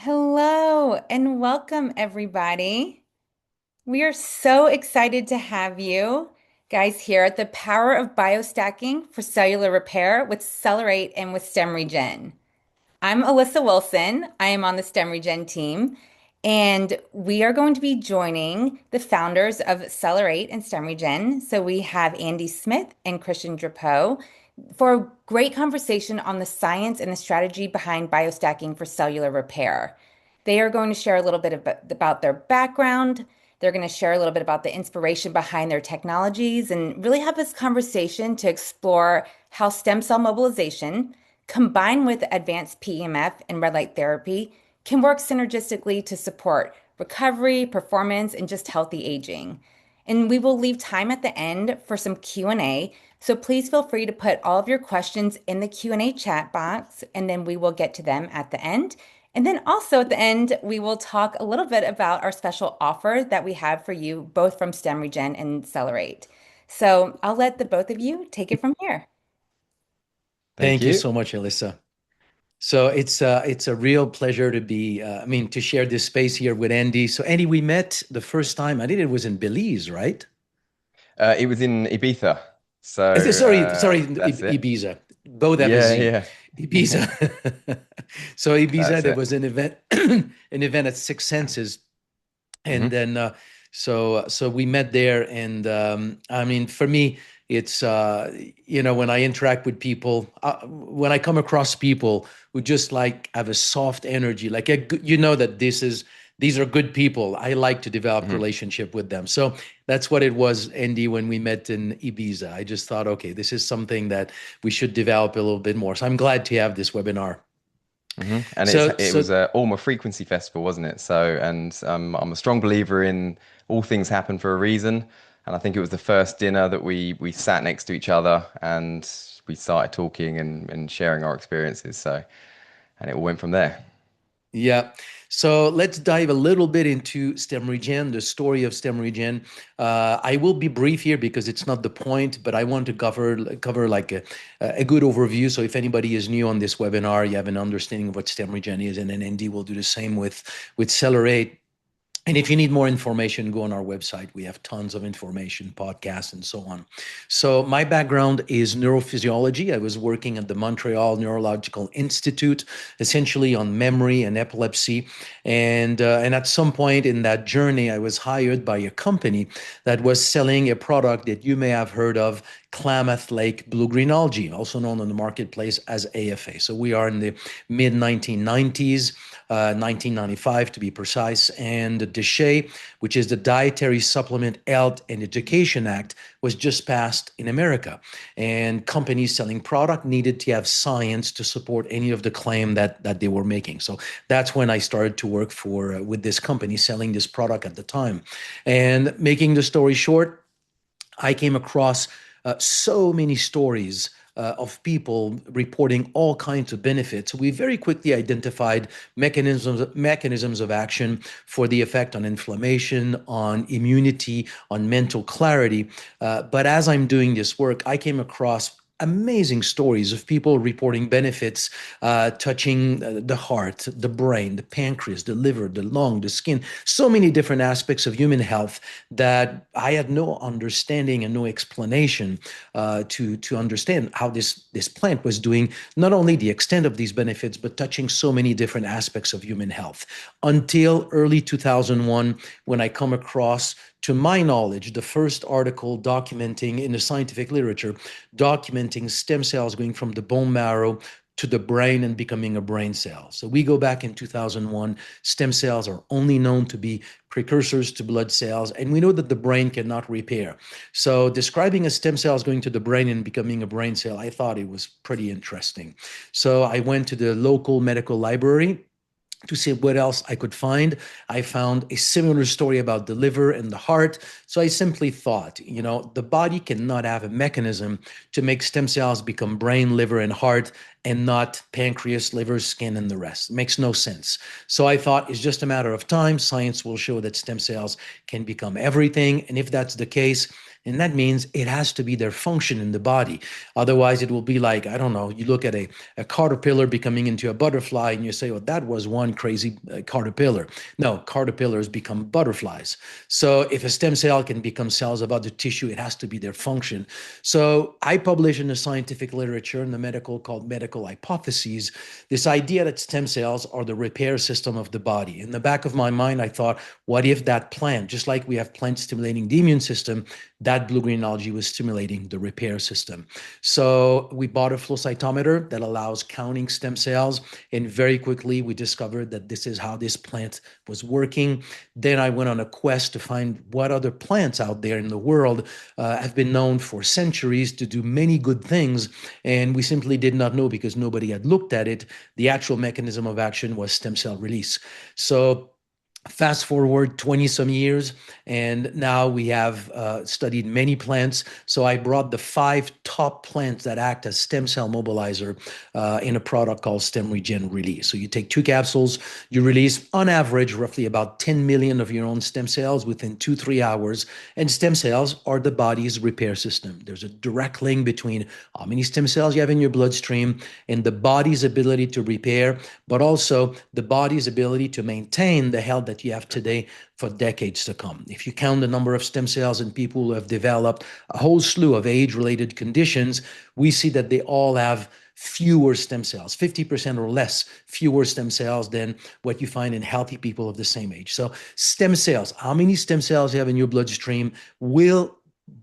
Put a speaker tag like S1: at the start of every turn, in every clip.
S1: Hello and welcome, everybody. We are so excited to have you guys here at the Power of Biostacking for Cellular Repair with CELLER8 and with Stemregen. I'm Alyssa Wilson. I am on the Stemregen team, and we are going to be joining the founders of CELLER8 and Stemregen. So we have Andy Smith and Christian Drapeau for a great conversation on the science and the strategy behind biostacking for cellular repair. They are going to share a little bit about their background. They're going to share a little bit about the inspiration behind their technologies and really have this conversation to explore how stem cell mobilization, combined with advanced PEMF and red light therapy, can work synergistically to support recovery, performance, and just healthy aging. And we will leave time at the end for some Q&A. So please feel free to put all of your questions in the Q&A chat box, and then we will get to them at the end. And then also at the end, we will talk a little bit about our special offer that we have for you, both from Stemregen and CELLER8. So I'll let the both of you take it from here.
S2: Thank
S3: Thank you
S2: you.
S3: so much, Alyssa. So it's a real pleasure to be, to share this space here with Andy. So Andy, we met the first time, I think it was in Belize, right?
S2: It was in Ibiza, so
S3: Sorry,
S2: that's it.
S3: Ibiza. Both have a
S2: Yeah,
S3: Z.
S2: yeah,
S3: Ibiza. So Ibiza,
S2: that's
S3: there
S2: it.
S3: was an event, an event at Six Senses, and
S2: Hmm.
S3: then so we met there, and for me, it's when I interact with people, when I come across people who just like have a soft energy, like that these are good people. I like to develop
S2: Hmm.
S3: relationship with them. So that's what it was, Andy, when we met in Ibiza. I just thought, okay, this is something that we should develop a little bit more. So I'm glad to have this webinar.
S2: And
S3: So
S2: it
S3: so
S2: was a Alma Frequency Festival, wasn't it? So, and I'm a strong believer in all things happen for a reason, and I think it was the first dinner that we sat next to each other and we started talking and sharing our experiences. So, and it all went from there.
S3: Yeah. So let's dive a little bit into Stemregen, the story of Stemregen. I will be brief here because it's not the point, but I want to cover like a good overview. So if anybody is new on this webinar, you have an understanding of what Stemregen is, and then Andy will do the same with CELLER8. And if you need more information, go on our website. We have tons of information, podcasts, and so on. So my background is neurophysiology. I was working at the Montreal Neurological Institute, essentially on memory and epilepsy. And at some point in that journey, I was hired by a company that was selling a product that you may have heard of, Klamath Lake blue-green algae, also known on the marketplace as AFA. So we are in the mid 1990s. 1995 to be precise, and the DSHEA, which is the Dietary Supplement Health and Education Act, was just passed in America. And companies selling product needed to have science to support any of the claim that they were making. So that's when I started to work for with this company selling this product at the time. And making the story short, I came across so many stories of people reporting all kinds of benefits. We very quickly identified mechanisms of action for the effect on inflammation, on immunity, on mental clarity. But as I'm doing this work, I came across amazing stories of people reporting benefits touching the heart, the brain, the pancreas, the liver, the lung, the skin, so many different aspects of human health that I had no understanding and no explanation to understand how this plant was doing not only the extent of these benefits, but touching so many different aspects of human health. Until early 2001, when I come across, to my knowledge, the first article documenting in the scientific literature, documenting stem cells going from the bone marrow to the brain and becoming a brain cell. So we go back in 2001. Stem cells are only known to be precursors to blood cells, and we know that the brain cannot repair. So describing a stem cell as going to the brain and becoming a brain cell, I thought it was pretty interesting. So I went to the local medical library to see what else I could find. I found a similar story about the liver and the heart. So I simply thought, the body cannot have a mechanism to make stem cells become brain, liver, and heart, and not pancreas, liver, skin, and the rest. It makes no sense. So I thought it's just a matter of time. Science will show that stem cells can become everything. And if that's the case, And that means it has to be their function in the body. Otherwise, it will be like, I don't know, you look at a caterpillar becoming into a butterfly and you say, oh, that was one crazy caterpillar. No, caterpillars become butterflies. So if a stem cell can become cells of other tissue, it has to be their function. So I publish in the scientific literature in the medical called medical hypotheses, this idea that stem cells are the repair system of the body. In the back of my mind, I thought, what if that plant, just like we have plants stimulating the immune system, that blue-green algae was stimulating the repair system. So we bought a flow cytometer that allows counting stem cells, and very quickly we discovered that this is how this plant was working. Then I went on a quest to find what other plants out there in the world have been known for centuries to do many good things, and we simply did not know because nobody had looked at it. The actual mechanism of action was stem cell release. So fast forward 20 some years, and now we have studied many plants. So I brought the 5 top plants that act as stem cell mobilizer in a product called Stemregen Release. So you take 2 capsules, you release on average roughly about 10 million of your own stem cells within 2-3 hours. And stem cells are the body's repair system. There's a direct link between how many stem cells you have in your bloodstream and the body's ability to repair, but also the body's ability to maintain the health that you have today for decades to come. If you count the number of stem cells in people who have developed a whole slew of age-related conditions, we see that they all have fewer stem cells, 50% or less fewer stem cells than what you find in healthy people of the same age. So stem cells, how many stem cells you have in your bloodstream will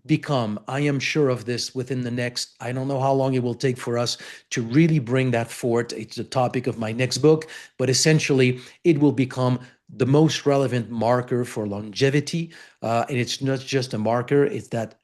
S3: become, I am sure of this, within the next, I don't know how long it will take for us to really bring that forth. It's the topic of my next book, but essentially it will become the most relevant marker for longevity. And it's not just a marker, it's that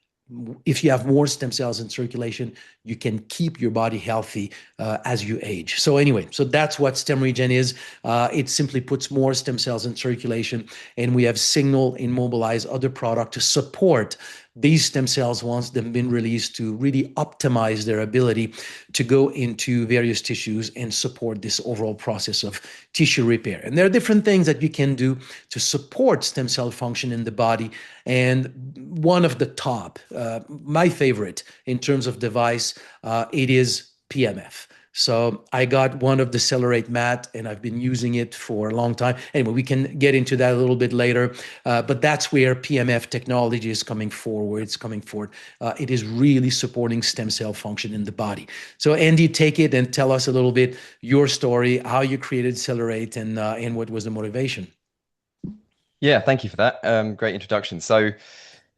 S3: if you have more stem cells in circulation, you can keep your body healthy as you age. So anyway, so that's what Stemregen is. It simply puts more stem cells in circulation, and we have signal and mobilize other product to support these stem cells once they've been released to really optimize their ability to go into various tissues and support this overall process of tissue repair. And there are different things that you can do to support stem cell function in the body. And one of the top, my favorite in terms of device, it is PMF. So I got one of the CELLER8 mat, and I've been using it for a long time. Anyway, we can get into that a little bit later, but that's where PMF technology is coming forward. It's coming forward. It is really supporting stem cell function in the body. So Andy, take it and tell us a little bit your story, how you created CELLER8, and what was the motivation.
S2: Yeah, thank you for that. Great introduction. So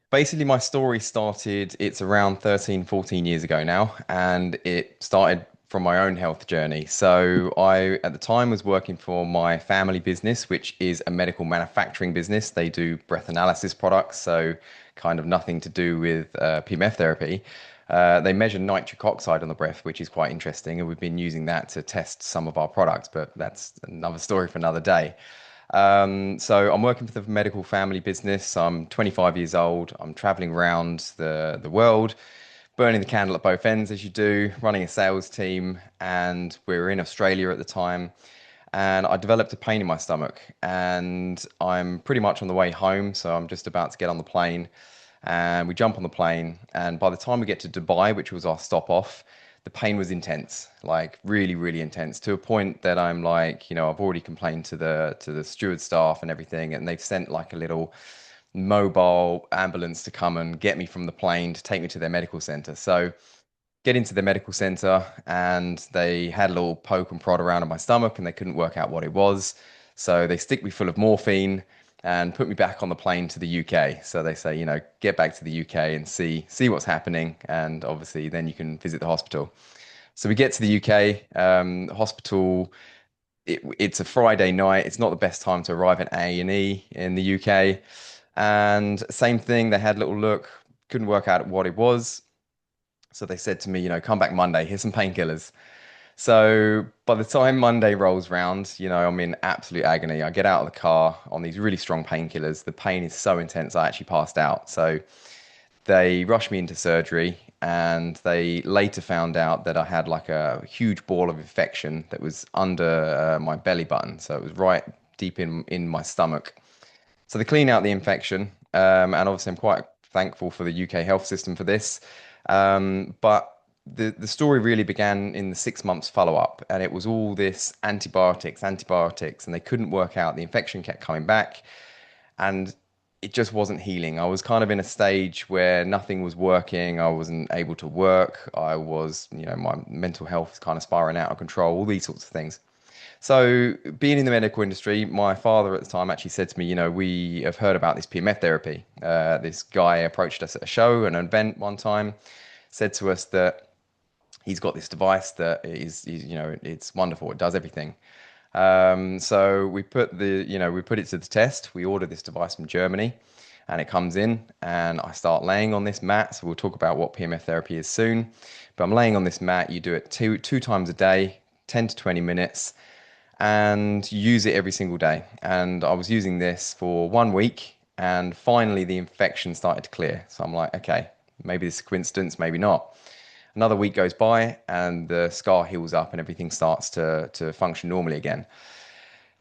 S2: basically my story started, it's around 13, 14 years ago now, and it started from my own health journey. So I, at the time, was working for my family business, which is a medical manufacturing business. They do breath analysis products, so kind of nothing to do with PEMF therapy. They measure nitric oxide on the breath, which is quite interesting, and we've been using that to test some of our products, but that's another story for another day. So I'm working for the medical family business. I'm 25 years old. I'm traveling around the world, burning the candle at both ends as you do, running a sales team, and we were in Australia at the time. And I developed a pain in my stomach, and I'm pretty much on the way home, so I'm just about to get on the plane. And we jump on the plane, and by the time we get to Dubai, which was our stop off, the pain was intense, like really, really intense, to a point that I'm like, I've already complained to the steward staff and everything, and they've sent like a little mobile ambulance to come and get me from the plane to take me to their medical center. So get into the medical center, and they had a little poke and prod around in my stomach, and they couldn't work out what it was. So they stick me full of morphine and put me back on the plane to the UK. So they say, get back to the UK and see what's happening, and obviously then you can visit the hospital. So we get to the UK hospital. It's a Friday night. It's not the best time to arrive at A&E in the UK. And same thing, they had a little look, couldn't work out what it was. So they said to me, come back Monday, here's some painkillers. So by the time Monday rolls round, I'm in absolute agony. I get out of the car on these really strong painkillers. The pain is so intense, I actually passed out. So they rushed me into surgery, and they later found out that I had like a huge ball of infection that was under my belly button. So it was right deep in my stomach. So they clean out the infection, and obviously I'm quite thankful for the UK health system for this. But the story really began in the 6 months follow-up, and it was all this antibiotics, and they couldn't work out. The infection kept coming back, and it just wasn't healing. I was kind of in a stage where nothing was working. I wasn't able to work. I was, my mental health was kind of spiraling out of control, all these sorts of things. So, being in the medical industry, my father at the time actually said to me, we have heard about this PMF therapy. This guy approached us at a show, an event one time, said to us that he's got this device that it's wonderful. It does everything. So we put it to the test. We ordered this device from Germany, and it comes in, and I start laying on this mat. So we'll talk about what PMF therapy is soon. But I'm laying on this mat. You do it two times a day, 10 to 20 minutes, and use it every single day. And I was using this for 1 week, and finally the infection started to clear. So I'm like, okay, maybe this is a coincidence, maybe not. Another week goes by, and the scar heals up, and everything starts to function normally again.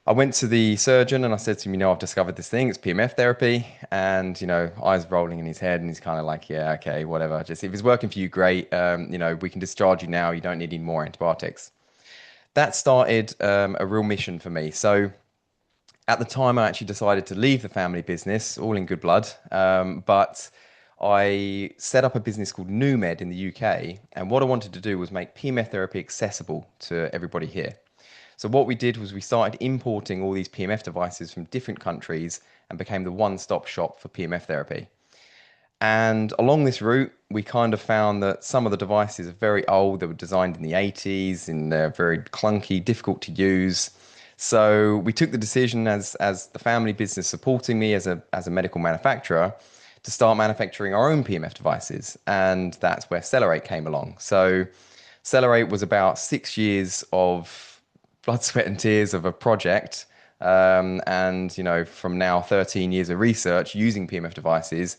S2: I went to the surgeon and I said to him, I've discovered this thing. It's PMF therapy. And, eyes rolling in his head. And he's kind of like, yeah, okay, whatever. Just if it's working for you, great. We can discharge you now. You don't need any more antibiotics. That started a real mission for me. So at the time, I actually decided to leave the family business, all in good blood. But I set up a business called NewMed in the UK. And what I wanted to do was make PMF therapy accessible to everybody here. So what we did was we started importing all these PMF devices from different countries and became the one-stop shop for PMF therapy. And along this route, we kind of found that some of the devices are very old. They were designed in the 80s and they're very clunky, difficult to use. So we took the decision as the family business supporting me as a medical manufacturer to start manufacturing our own PMF devices. And that's where CELLER8 came along. So CELLER8 was about 6 years of blood, sweat, and tears of a project. And, from now 13 years of research using PMF devices.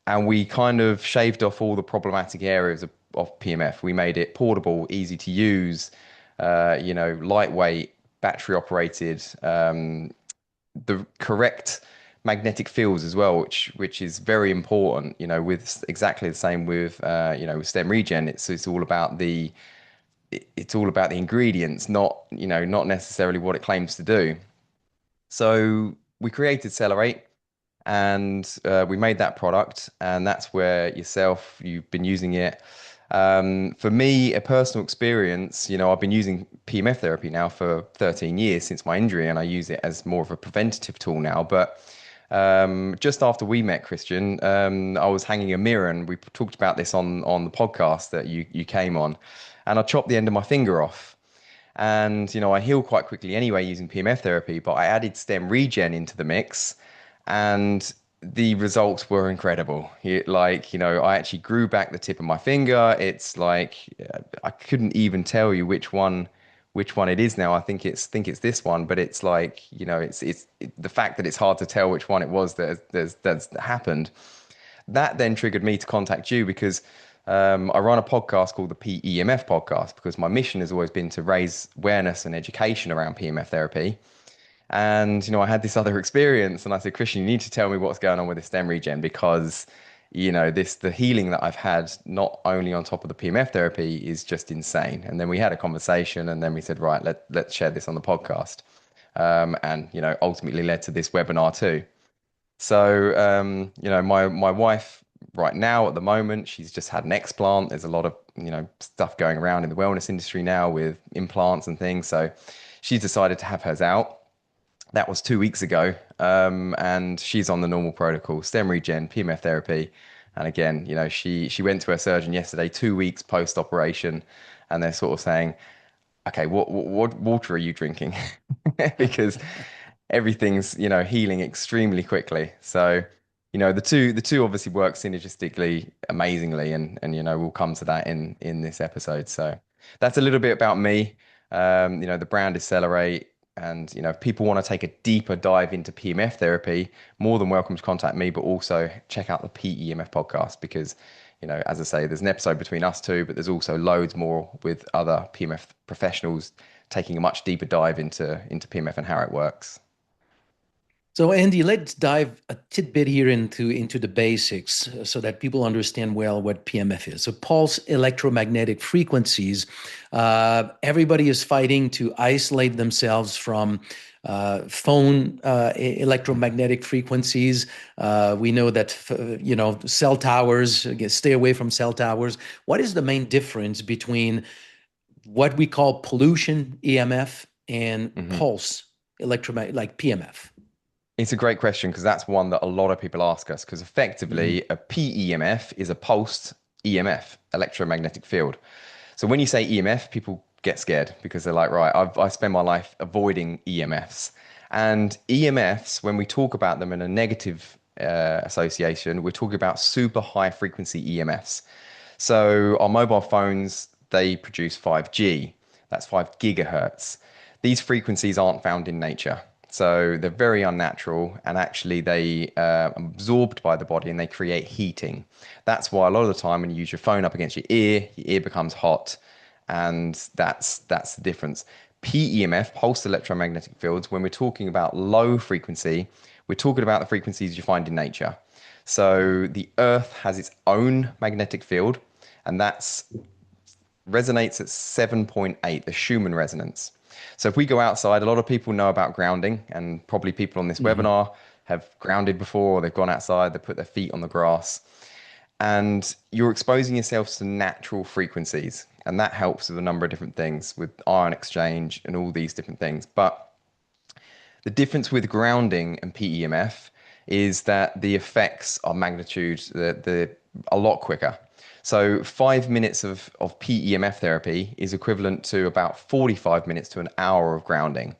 S2: And we kind of shaved off all the problematic areas of PMF. We made it portable, easy to use, lightweight, battery operated, the correct magnetic fields as well, which is very important. With exactly the same with with Stemregen. It's all about the ingredients, not necessarily what it claims to do. So we created CELLER8, and we made that product, and that's where you've been using it. For me, a personal experience, I've been using PMF therapy now for 13 years since my injury, and I use it as more of a preventative tool now. But just after we met, Christian, I was hanging a mirror, and we talked about this on the podcast that you came on, and I chopped the end of my finger off. And, I heal quite quickly anyway using PMF therapy, but I added Stemregen into the mix, and the results were incredible. I actually grew back the tip of my finger. It's like I couldn't even tell you which one it is now. I think it's this one, but it's like, the fact that it's hard to tell which one it was that's happened. That then triggered me to contact you because I run a podcast called the PEMF podcast because my mission has always been to raise awareness and education around PMF therapy. And, I had this other experience and I said, Christian, you need to tell me what's going on with the Stemregen because, the healing that I've had, not only on top of the PMF therapy, is just insane. And then we had a conversation and then we said, right, let's share this on the podcast. And, ultimately led to this webinar too. So, my wife right now at the moment, she's just had an explant. There's a lot of, stuff going around in the wellness industry now with implants and things. So she's decided to have hers out. That was 2 weeks ago, and she's on the normal protocol, Stemregen, PMF therapy. And again, she went to her surgeon yesterday, 2 weeks post-operation, and they're sort of saying, okay, what water are you drinking? Because everything's, healing extremely quickly. So, the two obviously work synergistically amazingly, and we'll come to that in this episode. So that's a little bit about me. The brand is CELLER8. And, if people want to take a deeper dive into PMF therapy, more than welcome to contact me, but also check out the PEMF podcast because, as I say, there's an episode between us two, but there's also loads more with other PMF professionals taking a much deeper dive into PMF and how it works.
S3: So, Andy, let's dive a tidbit here into the basics so that people understand well what PMF is. So, pulse electromagnetic frequencies. Everybody is fighting to isolate themselves from phone electromagnetic frequencies. We know that, cell towers, stay away from cell towers. What is the main difference between what we call pollution EMF and
S2: Mhm.
S3: pulse electromagnetic, like PMF?
S2: It's a great question because that's one that a lot of people ask us because
S3: Mhm.
S2: effectively a PEMF is a pulsed EMF, electromagnetic field. So when you say EMF, people get scared because they're like, right, I spend my life avoiding EMFs. And EMFs, when we talk about them in a negative association, we're talking about super high frequency EMFs. So our mobile phones, they produce 5G. That's 5 gigahertz. These frequencies aren't found in nature. So they're very unnatural and actually they are absorbed by the body and they create heating. That's why a lot of the time when you use your phone up against your ear becomes hot and that's the difference. PEMF, pulsed electromagnetic fields, when we're talking about low frequency, we're talking about the frequencies you find in nature. So the Earth has its own magnetic field, and that's resonates at 7.8, the Schumann resonance. So if we go outside, a lot of people know about grounding, and probably people on this
S3: Mhm.
S2: webinar have grounded before, or they've gone outside, they put their feet on the grass, and you're exposing yourselves to natural frequencies, and that helps with a number of different things, with ion exchange and all these different things. But the difference with grounding and PEMF is that the effects are magnitude a lot quicker. So 5 minutes of PEMF therapy is equivalent to about 45 minutes to an hour of grounding.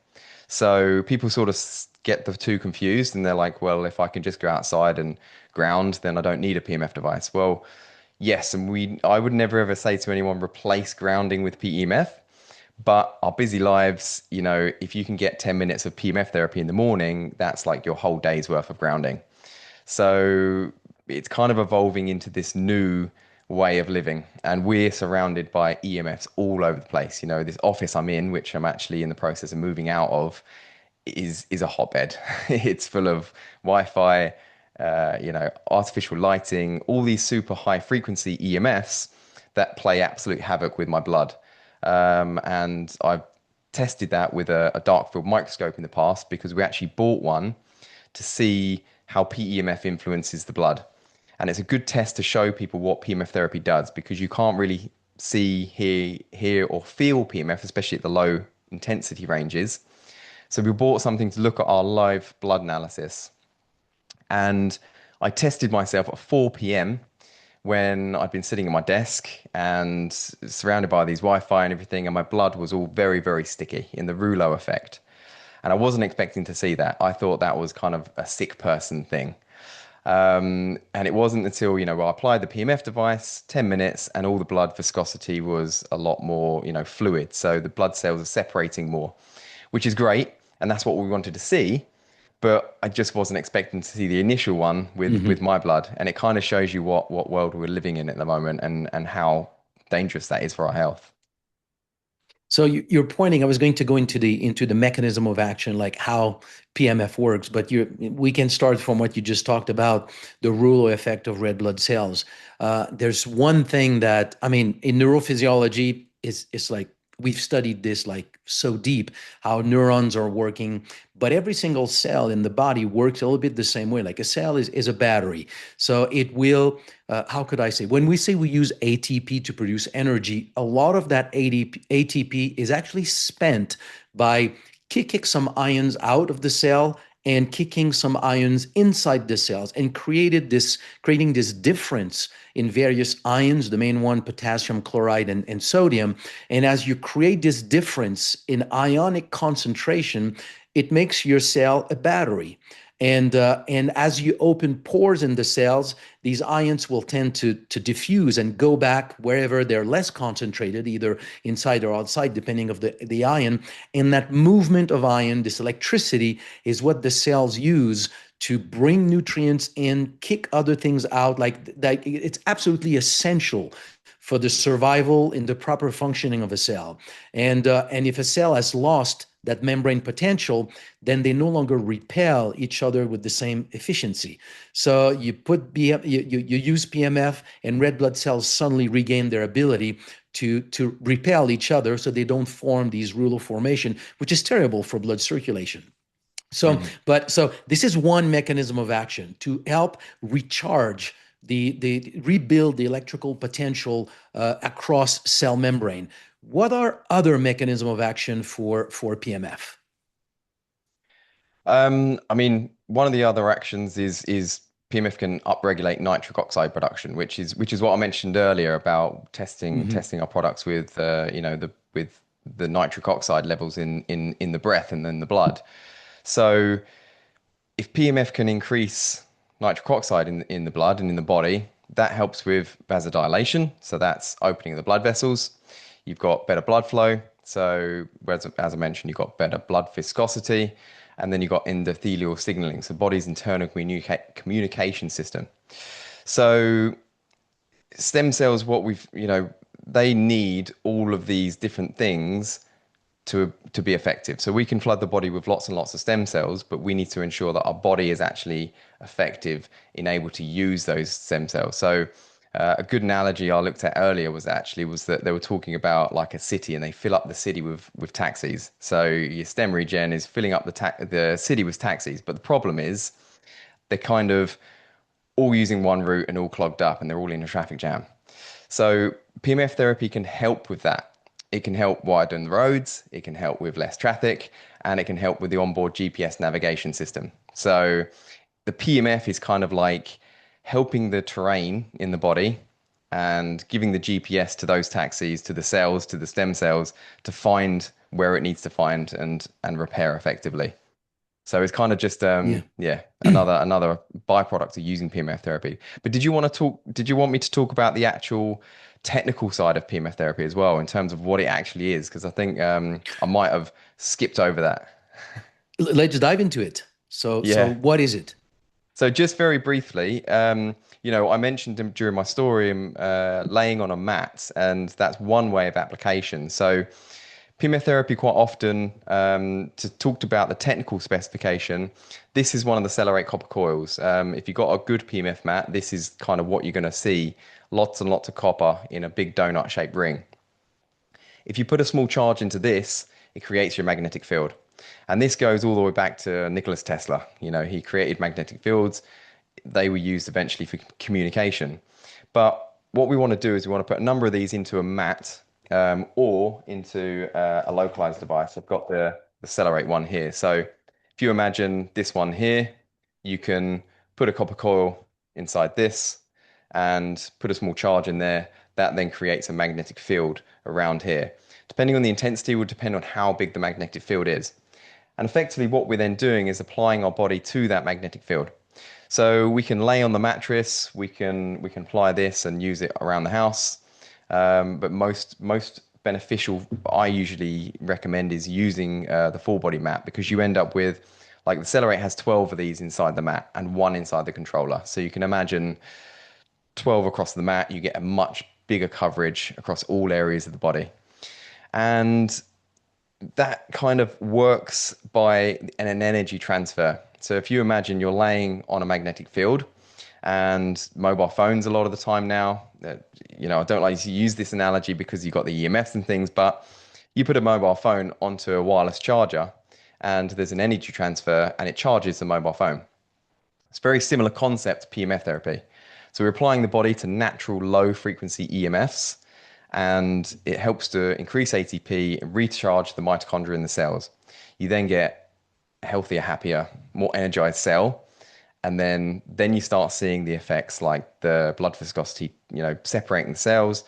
S2: So people sort of get the two confused and they're like, well, if I can just go outside and ground, then I don't need a PMF device. Well, yes, and I would never ever say to anyone replace grounding with PEMF. But our busy lives, if you can get 10 minutes of PMF therapy in the morning, that's like your whole day's worth of grounding. So it's kind of evolving into this new way of living. And we're surrounded by EMFs all over the place. This office I'm in, which I'm actually in the process of moving out of, is a hotbed. It's full of Wi-Fi, artificial lighting, all these super high frequency EMFs that play absolute havoc with my blood. And I've tested that with a dark field microscope in the past because we actually bought one to see how PEMF influences the blood. And it's a good test to show people what PMF therapy does because you can't really see, hear or feel PMF, especially at the low intensity ranges. So we bought something to look at our live blood analysis. And I tested myself at 4 p.m. when I'd been sitting at my desk and surrounded by these Wi-Fi and everything, and my blood was all very, very sticky in the rouleau effect. And I wasn't expecting to see that. I thought that was kind of a sick person thing. And it wasn't until, I applied the PMF device, 10 minutes, and all the blood viscosity was a lot more, fluid. So the blood cells are separating more, which is great. And that's what we wanted to see. But I just wasn't expecting to see the initial one with
S3: Mhm.
S2: my blood. And it kind of shows you what world we're living in at the moment and how dangerous that is for our health.
S3: So you're pointing. I was going to go into the mechanism of action, like how PMF works, but we can start from what you just talked about, the Rouleau effect of red blood cells. There's one thing that I mean in neurophysiology is like we've studied this like so deep how neurons are working, but every single cell in the body works a little bit the same way. Like a cell is a battery, so it will how could I say, when we say we use ATP to produce energy, a lot of that ATP is actually spent by kicking some ions out of the cell and kicking some ions inside the cells and creating this difference in various ions, the main one, potassium chloride and sodium. And as you create this difference in ionic concentration, it makes your cell a battery. And as you open pores in the cells, these ions will tend to diffuse and go back wherever they're less concentrated, either inside or outside, depending of the ion. And that movement of ion, this electricity, is what the cells use to bring nutrients in, kick other things out. Like it's absolutely essential for the survival and the proper functioning of a cell. And if a cell has lost that membrane potential, then they no longer repel each other with the same efficiency. So you put you use PMF, and red blood cells suddenly regain their ability to repel each other, so they don't form these rouleau formation, which is terrible for blood circulation. So this is one mechanism of action to help recharge the rebuild the electrical potential across cell membrane. What are other mechanism of action for PMF?
S2: I mean, one of the other actions is PMF can upregulate nitric oxide production, which is what I mentioned earlier about testing our products with with the nitric oxide levels in the breath and then the blood. So if PMF can increase nitric oxide in the blood and in the body, that helps with vasodilation. So that's opening the blood vessels. You've got better blood flow. So as I mentioned, you've got better blood viscosity. And then you've got endothelial signaling, so body's internal communication system. So stem cells, they need all of these different things to be effective. So we can flood the body with lots and lots of stem cells, but we need to ensure that our body is actually effective in able to use those stem cells. So a good analogy I looked at earlier was that they were talking about like a city, and they fill up the city with taxis. So your stem regen is filling up the city with taxis, but the problem is they're kind of all using one route and all clogged up, and they're all in a traffic jam. So PMF therapy can help with that. It can help widen the roads, it can help with less traffic, and it can help with the onboard GPS navigation system. So the PMF is kind of like helping the terrain in the body and giving the GPS to those taxis, to the cells, to the stem cells to find where it needs to find and repair effectively. So it's kind of just
S3: Yeah.
S2: another byproduct of using PMF therapy. But did you want me to talk about the actual technical side of PMF therapy as well in terms of what it actually is? Because I think I might have skipped over that.
S3: Let's dive into it. So
S2: Yeah.
S3: what is it?
S2: So just very briefly, I mentioned during my story laying on a mat, and that's one way of application. So chemotherapy quite often, to talk about the technical specification, this is one of the CELLER8 copper coils. If you've got a good PMF mat, this is kind of what you're going to see. Lots and lots of copper in a big donut-shaped ring. If you put a small charge into this, it creates your magnetic field. And this goes all the way back to Nikola Tesla. He created magnetic fields. They were used eventually for communication. But what we want to do is we want to put a number of these into a mat, or into a localized device. I've got the CELLER8 one here. So if you imagine this one here, you can put a copper coil inside this and put a small charge in there. That then creates a magnetic field around here. Depending on the intensity will depend on how big the magnetic field is. And effectively what we're then doing is applying our body to that magnetic field. So we can lay on the mattress, we can apply this and use it around the house. But most beneficial, I usually recommend, is using the full body mat, because you end up with, like, the CELLER8 has 12 of these inside the mat and one inside the controller. So you can imagine 12 across the mat, you get a much bigger coverage across all areas of the body. And that kind of works by an energy transfer. So if you imagine you're laying on a magnetic field, and mobile phones a lot of the time now, I don't like to use this analogy because you've got the EMFs and things, but you put a mobile phone onto a wireless charger and there's an energy transfer and it charges the mobile phone. It's a very similar concept to PMF therapy. So we're applying the body to natural low frequency EMFs, and it helps to increase ATP and recharge the mitochondria in the cells. You then get a healthier, happier, more energized cell. And then you start seeing the effects like the blood viscosity, separating the cells.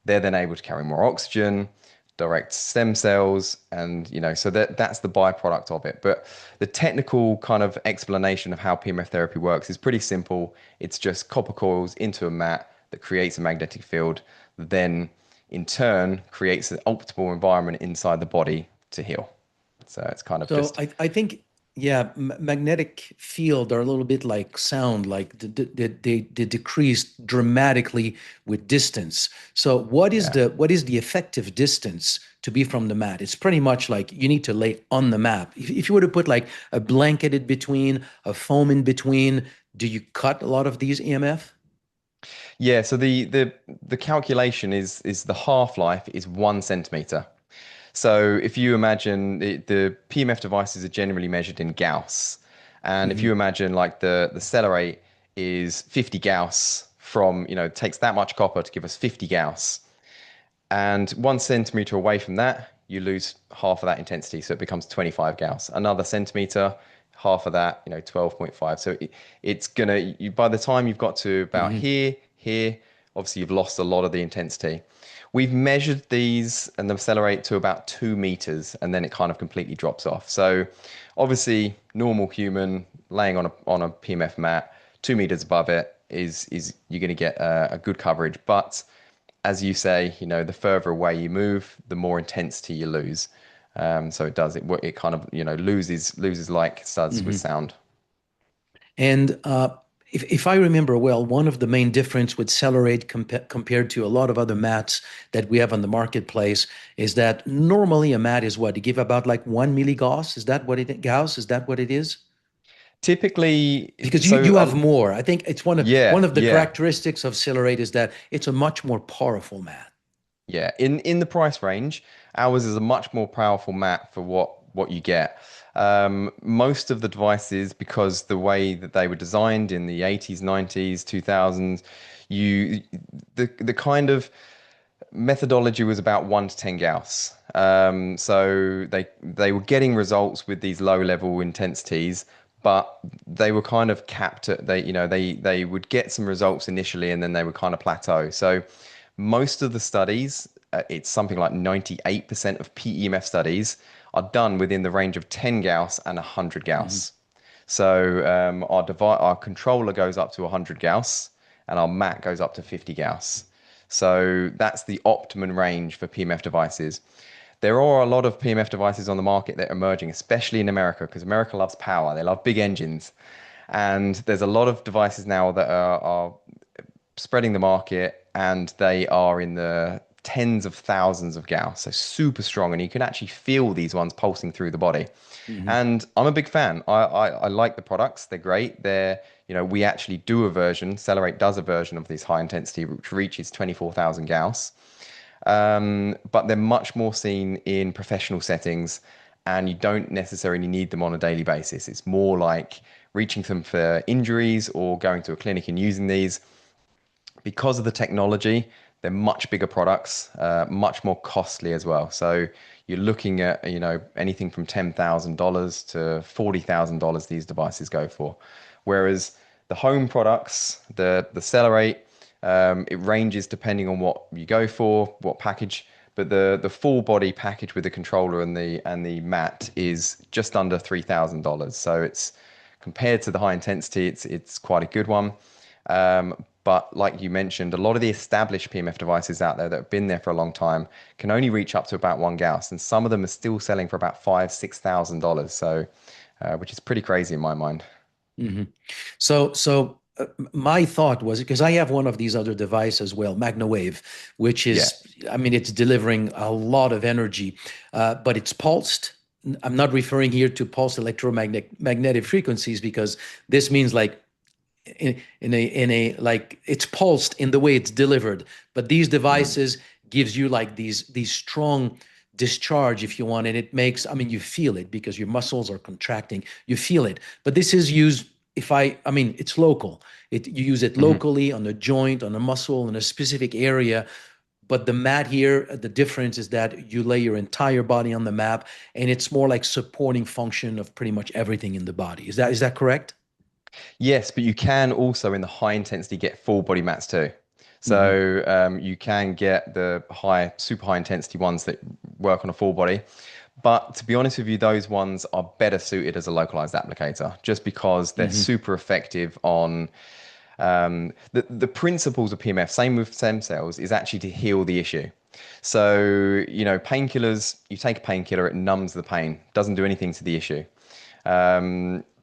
S2: They're then able to carry more oxygen, direct stem cells, and so that's the byproduct of it. But the technical kind of explanation of how PMF therapy works is pretty simple. It's just copper coils into a mat that creates a magnetic field, that then in turn creates an optimal environment inside the body to heal. So it's kind of
S3: So
S2: just
S3: I think, yeah, magnetic field are a little bit like sound, like they decrease dramatically with distance. So what is
S2: yeah.
S3: the effective distance to be from the mat. It's pretty much like you need to lay on the mat. If you were to put like a blanket in between, a foam in between, do you cut a lot of these EMF?
S2: Yeah, so the calculation is the half-life is 1 centimeter. So if you imagine the PMF devices are generally measured in Gauss, and if
S3: Hmm.
S2: you imagine like the CELLER8 is 50 Gauss from, takes that much copper to give us 50 Gauss. And 1 centimeter away from that, you lose half of that intensity. So it becomes 25 Gauss. Another centimeter, half of that, 12.5. So it's going to, by the time you've got to about
S3: Hmm.
S2: here, obviously you've lost a lot of the intensity. We've measured these and them accelerate to about 2 meters, and then it kind of completely drops off. So obviously, normal human laying on a PMF mat, 2 meters above it is you're going to get a good coverage. But as you say, the further away you move, the more intensity you lose. So it kind of loses like it does with
S3: Hmm.
S2: sound.
S3: And if I remember well, one of the main difference with CELLER8 compared to a lot of other mats that we have on the marketplace is that normally a mat is what? You give about like 1 milligauss. Is that what it Gauss? Is that what it is?
S2: Typically,
S3: Because you
S2: so
S3: you have more. I think it's one
S2: yeah,
S3: of the
S2: yeah.
S3: characteristics of CELLER8 is that it's a much more powerful mat.
S2: Yeah, in the price range, ours is a much more powerful mat for what you get. Most of the devices, because the way that they were designed in the 80s, 90s, 2000s, you the kind of methodology was about 1 to 10 Gauss. So they were getting results with these low level intensities, but they were kind of capped at they would get some results initially and then they would kind of plateau. So most of the studies, it's something like 98% of PEMF studies are done within the range of 10 Gauss and 100
S3: Hmm.
S2: Gauss. So our controller goes up to 100 Gauss and our mat goes up to 50 Gauss. So that's the optimum range for PMF devices. There are a lot of PMF devices on the market that are emerging, especially in America, because America loves power. They love big engines. And there's a lot of devices now that are spreading the market, and they are in the tens of thousands of Gauss, so super strong, and you can actually feel these ones pulsing through the body.
S3: Hmm.
S2: And I'm a big fan. I like the products. They're great. We actually do a version. CELLER8 does a version of these high intensity, which reaches 24,000 Gauss. But they're much more seen in professional settings, and you don't necessarily need them on a daily basis. It's more like reaching them for injuries or going to a clinic and using these because of the technology. They're much bigger products, much more costly as well. So you're looking at anything from $10,000 to $40,000 these devices go for, whereas the home products, the CELLER8, it ranges depending on what you go for, what package. But the full body package with the controller and the mat is just under $3,000. So it's compared to the high intensity, it's quite a good one. But like you mentioned, a lot of the established PMF devices out there that have been there for a long time can only reach up to about 1 Gauss, and some of them are still selling for about $5,000, $6,000. So, which is pretty crazy in my mind.
S3: Hmm. So my thought was because I have one of these other devices as well, MagnaWave, which
S2: Yeah.
S3: is, I mean, it's delivering a lot of energy, but it's pulsed. I'm not referring here to pulsed electromagnetic frequencies because this means like in a like it's pulsed in the way it's delivered. But these
S2: Mm.
S3: devices gives you like these strong discharge if you want, and it makes, I mean, you feel it because your muscles are contracting, you feel it. But this is used, if I mean, it's local. You use it
S2: Mhm.
S3: locally on a joint, on a muscle, in a specific area. But the mat here, the difference is that you lay your entire body on the map, and it's more like supporting function of pretty much everything in the body. Is that correct?
S2: Yes, but you can also in the high intensity get full body mats too.
S3: Hmm.
S2: So you can get the super high intensity ones that work on a full body. But to be honest with you, those ones are better suited as a localized applicator just because they're
S3: Hmm.
S2: super effective on the principles of PMF, same with stem cells, is actually to heal the issue. So, painkillers, you take a painkiller, it numbs the pain, doesn't do anything to the issue.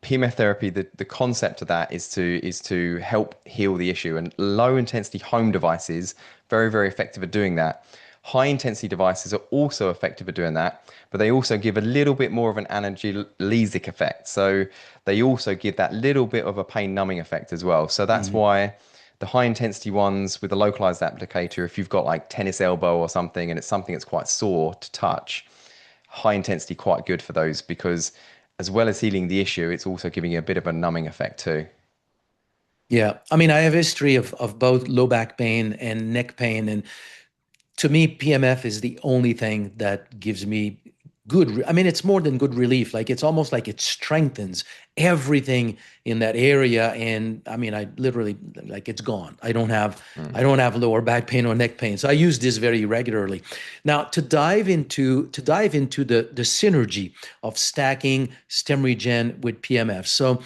S2: PMF therapy, the concept of that is to help heal the issue, and low intensity home devices very very effective at doing that. High intensity devices are also effective at doing that, but they also give a little bit more of an analgesic effect. So they also give that little bit of a pain numbing effect as well. So that's
S3: Mhm.
S2: why the high intensity ones with the localized applicator, if you've got like tennis elbow or something and it's something that's quite sore to touch, high intensity quite good for those because as well as healing the issue, it's also giving you a bit of a numbing effect too.
S3: Yeah, I mean, I have a history of both low back pain and neck pain, and to me, PMF is the only thing that gives me I mean, it's more than good relief. Like it's almost like it strengthens everything in that area. And I mean, I literally like it's gone.
S2: Mm.
S3: I don't have lower back pain or neck pain. So I use this very regularly. Now to dive into the synergy of stacking Stemregen with PMF. So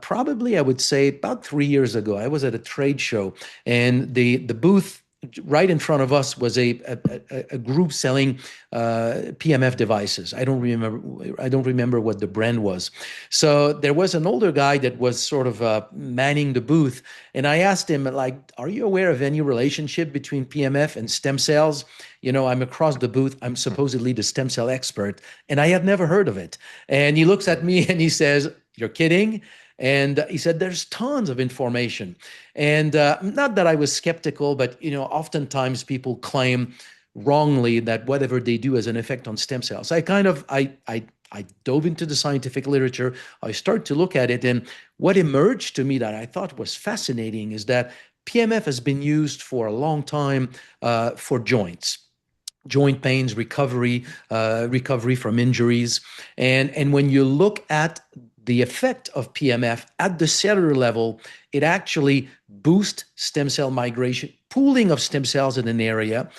S3: probably I would say about 3 years ago, I was at a trade show and the booth right in front of us was a group selling PMF devices. I don't remember what the brand was. So there was an older guy that was sort of manning the booth, and I asked him like, "Are you aware of any relationship between PMF and stem cells?" You know, I'm across the booth. I'm supposedly the stem cell expert, and I had never heard of it. And he looks at me and he says, "You're kidding?" And he said, "There's tons of information." And not that I was skeptical, but you know, oftentimes people claim wrongly that whatever they do has an effect on stem cells. I dove into the scientific literature. I started to look at it, and what emerged to me that I thought was fascinating is that PMF has been used for a long time for joint pains, recovery from injuries, and when you look at the effect of PMF at the cellular level, it actually boosts stem cell migration, pooling of stem cells in an area.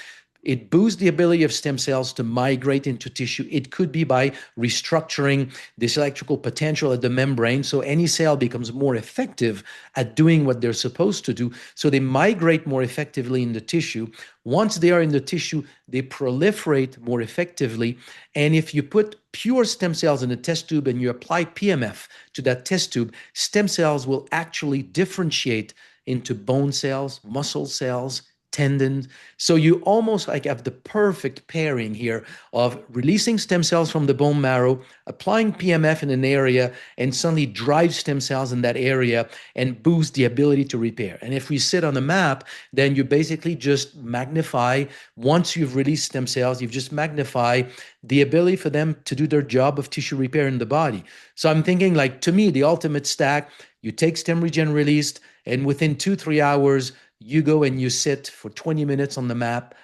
S3: It boosts the ability of stem cells to migrate into tissue. It could be by restructuring this electrical potential at the membrane. So any cell becomes more effective at doing what they're supposed to do. So they migrate more effectively in the tissue. Once they are in the tissue, they proliferate more effectively. And if you put pure stem cells in a test tube and you apply PMF to that test tube, stem cells will actually differentiate into bone cells, muscle cells, tendons. So you almost like have the perfect pairing here of releasing stem cells from the bone marrow, applying PMF in an area, and suddenly drive stem cells in that area and boost the ability to repair. And if we sit on a map, then you basically just magnify, once you've released stem cells, you've just magnify the ability for them to do their job of tissue repair in the body. So I'm thinking like to me, the ultimate stack, you take Stemregen released, and within 2, 3 hours, you go and you sit for 20 minutes on the mat,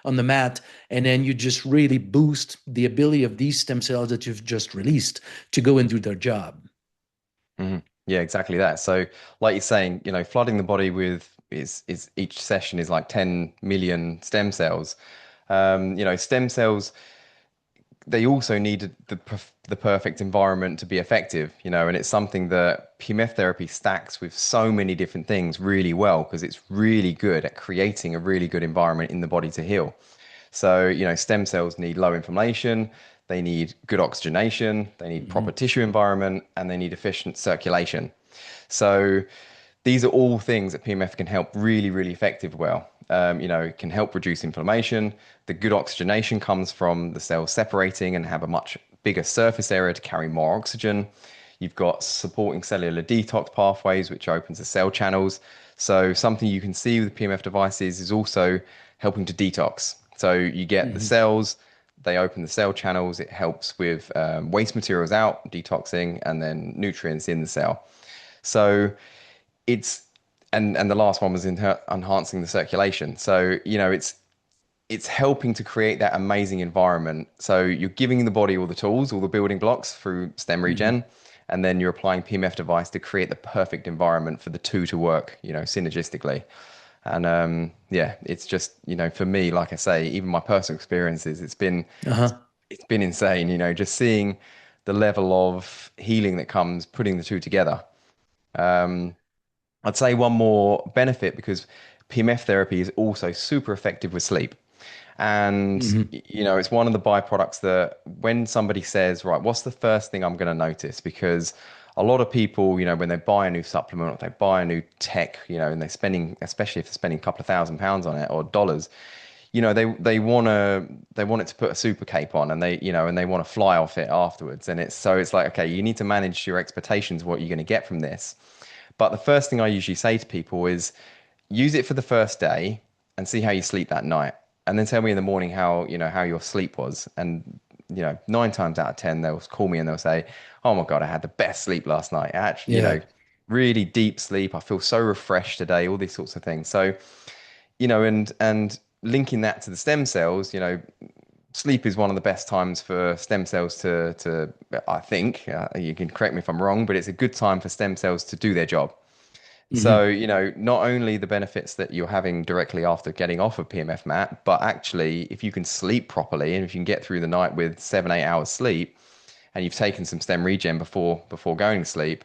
S3: and then you just really boost the ability of these stem cells that you've just released to go and do their job.
S2: Mhm. Yeah, exactly that. So, like you're saying, flooding the body with is each session is like 10 million stem cells. Stem cells they also need the perfect environment to be effective, and it's something that PMF therapy stacks with so many different things really well because it's really good at creating a really good environment in the body to heal. So, stem cells need low inflammation, they need good oxygenation, they need proper
S3: Mhm.
S2: tissue environment, and they need efficient circulation. So these are all things that PMF can help really, really effective well. It can help reduce inflammation. The good oxygenation comes from the cells separating and have a much bigger surface area to carry more oxygen. You've got supporting cellular detox pathways, which opens the cell channels. So something you can see with PMF devices is also helping to detox. So you get the
S3: Mhm.
S2: cells, they open the cell channels. It helps with waste materials out, detoxing, and then nutrients in the cell. So it's and the last one was enhancing the circulation. So it's helping to create that amazing environment. So you're giving the body all the tools, all the building blocks through stem
S3: Mhm.
S2: regen, and then you're applying PMF device to create the perfect environment for the two to work, synergistically. And yeah, it's just for me, like I say, even my personal experiences,
S3: Uh-huh.
S2: it's been insane. Just seeing the level of healing that comes putting the two together. I'd say one more benefit because PMF therapy is also super effective with sleep. And,
S3: Mhm.
S2: it's one of the byproducts that when somebody says, right, what's the first thing I'm going to notice? Because a lot of people, when they buy a new supplement or they buy a new tech, and they're spending, especially if they're spending a couple of £1,000s on it or dollars, they want it to put a super cape on, and they want to fly off it afterwards. And it's like, okay, you need to manage your expectations, what you're going to get from this. But the first thing I usually say to people is use it for the first day and see how you sleep that night. And then tell me in the morning how your sleep was. And 9 times out of 10, they'll call me and they'll say, "Oh my God, I had the best sleep last night. Actually,
S3: Yeah.
S2: really deep sleep. I feel so refreshed today," all these sorts of things. So, and linking that to the stem cells, sleep is one of the best times for stem cells to I think, you can correct me if I'm wrong, but it's a good time for stem cells to do their job. So,
S3: Hmm.
S2: not only the benefits that you're having directly after getting off of PMF mat, but actually, if you can sleep properly and if you can get through the night with 7, 8 hours sleep, and you've taken some stem regen before going to sleep,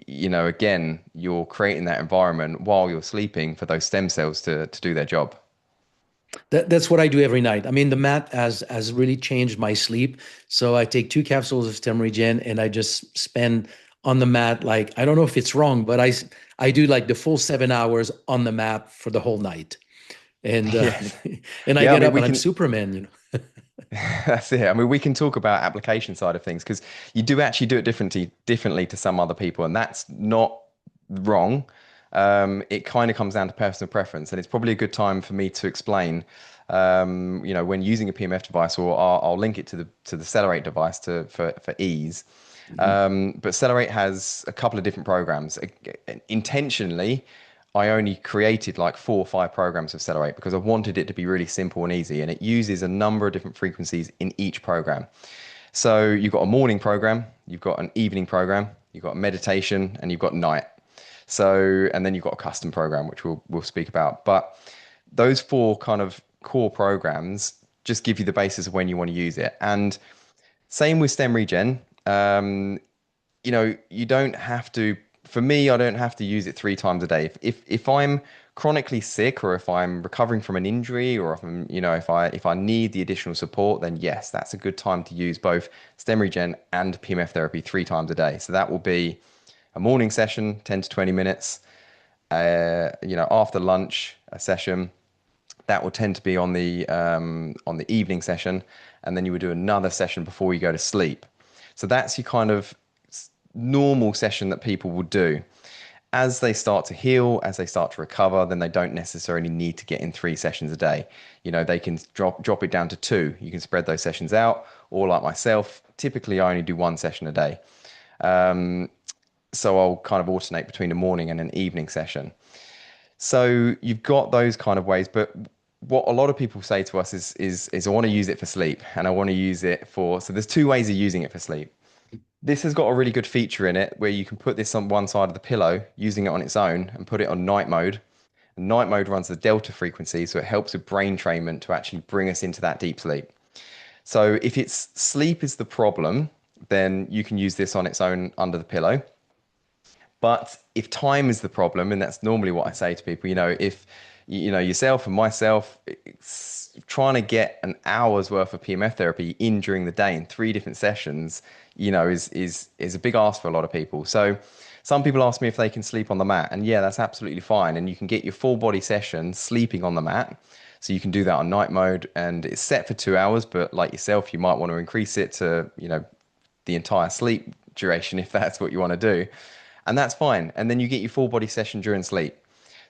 S2: again, you're creating that environment while you're sleeping for those stem cells to do their job.
S3: That's what I do every night. I mean, the mat has really changed my sleep. So I take 2 capsules of Stemregen and I just spend on the mat. Like, I don't know if it's wrong, but I do like the full 7 hours on the mat for the whole night. And
S2: Yeah.
S3: and I
S2: Yeah, I
S3: get
S2: mean,
S3: up
S2: we
S3: and I'm
S2: can.
S3: Superman.
S2: That's it. I mean, we can talk about application side of things because you do actually do it differently to some other people, and that's not wrong. It kind of comes down to personal preference, and it's probably a good time for me to explain. When using a PMF device, or I'll link it to the CELLER8 device for ease.
S3: Mhm.
S2: But CELLER8 has a couple of different programs. Intentionally, I only created like 4 or 5 programs of CELLER8 because I wanted it to be really simple and easy, and it uses a number of different frequencies in each program. So you've got a morning program, you've got an evening program, you've got meditation, and you've got night. So, and then you've got a custom program, which we'll speak about. But those 4 kind of core programs just give you the basis of when you want to use it. And same with stem regen. You don't have to, for me, I don't have to use it 3 times a day. If I'm chronically sick, or if I'm recovering from an injury, or if I'm, if I need the additional support, then yes, that's a good time to use both stem regen and PMF therapy 3 times a day. So that will be a morning session, 10 to 20 minutes, after lunch, a session. That will tend to be on the evening session, and then you would do another session before you go to sleep. So that's your kind of normal session that people will do. As they start to heal, as they start to recover, then they don't necessarily need to get in 3 sessions a day. They can drop it down to 2. You can spread those sessions out, or like myself, typically I only do 1 session a day. So I'll kind of alternate between a morning and an evening session. So you've got those kind of ways, but what a lot of people say to us is I want to use it for sleep, and I want to use it for, so there's 2 ways of using it for sleep. This has got a really good feature in it where you can put this on one side of the pillow using it on its own and put it on night mode. And night mode runs the delta frequency, so it helps with brain trainment to actually bring us into that deep sleep. So if it's sleep is the problem, then you can use this on its own under the pillow. But if time is the problem, and that's normally what I say to people, if yourself and myself, it's trying to get an hour's worth of PMF therapy in during the day in 3 different sessions, is a big ask for a lot of people. So some people ask me if they can sleep on the mat, and yeah, that's absolutely fine. And you can get your full body session sleeping on the mat. So you can do that on night mode, and it's set for 2 hours, but like yourself, you might want to increase it to, the entire sleep duration if that's what you want to do. And that's fine. And then you get your full body session during sleep.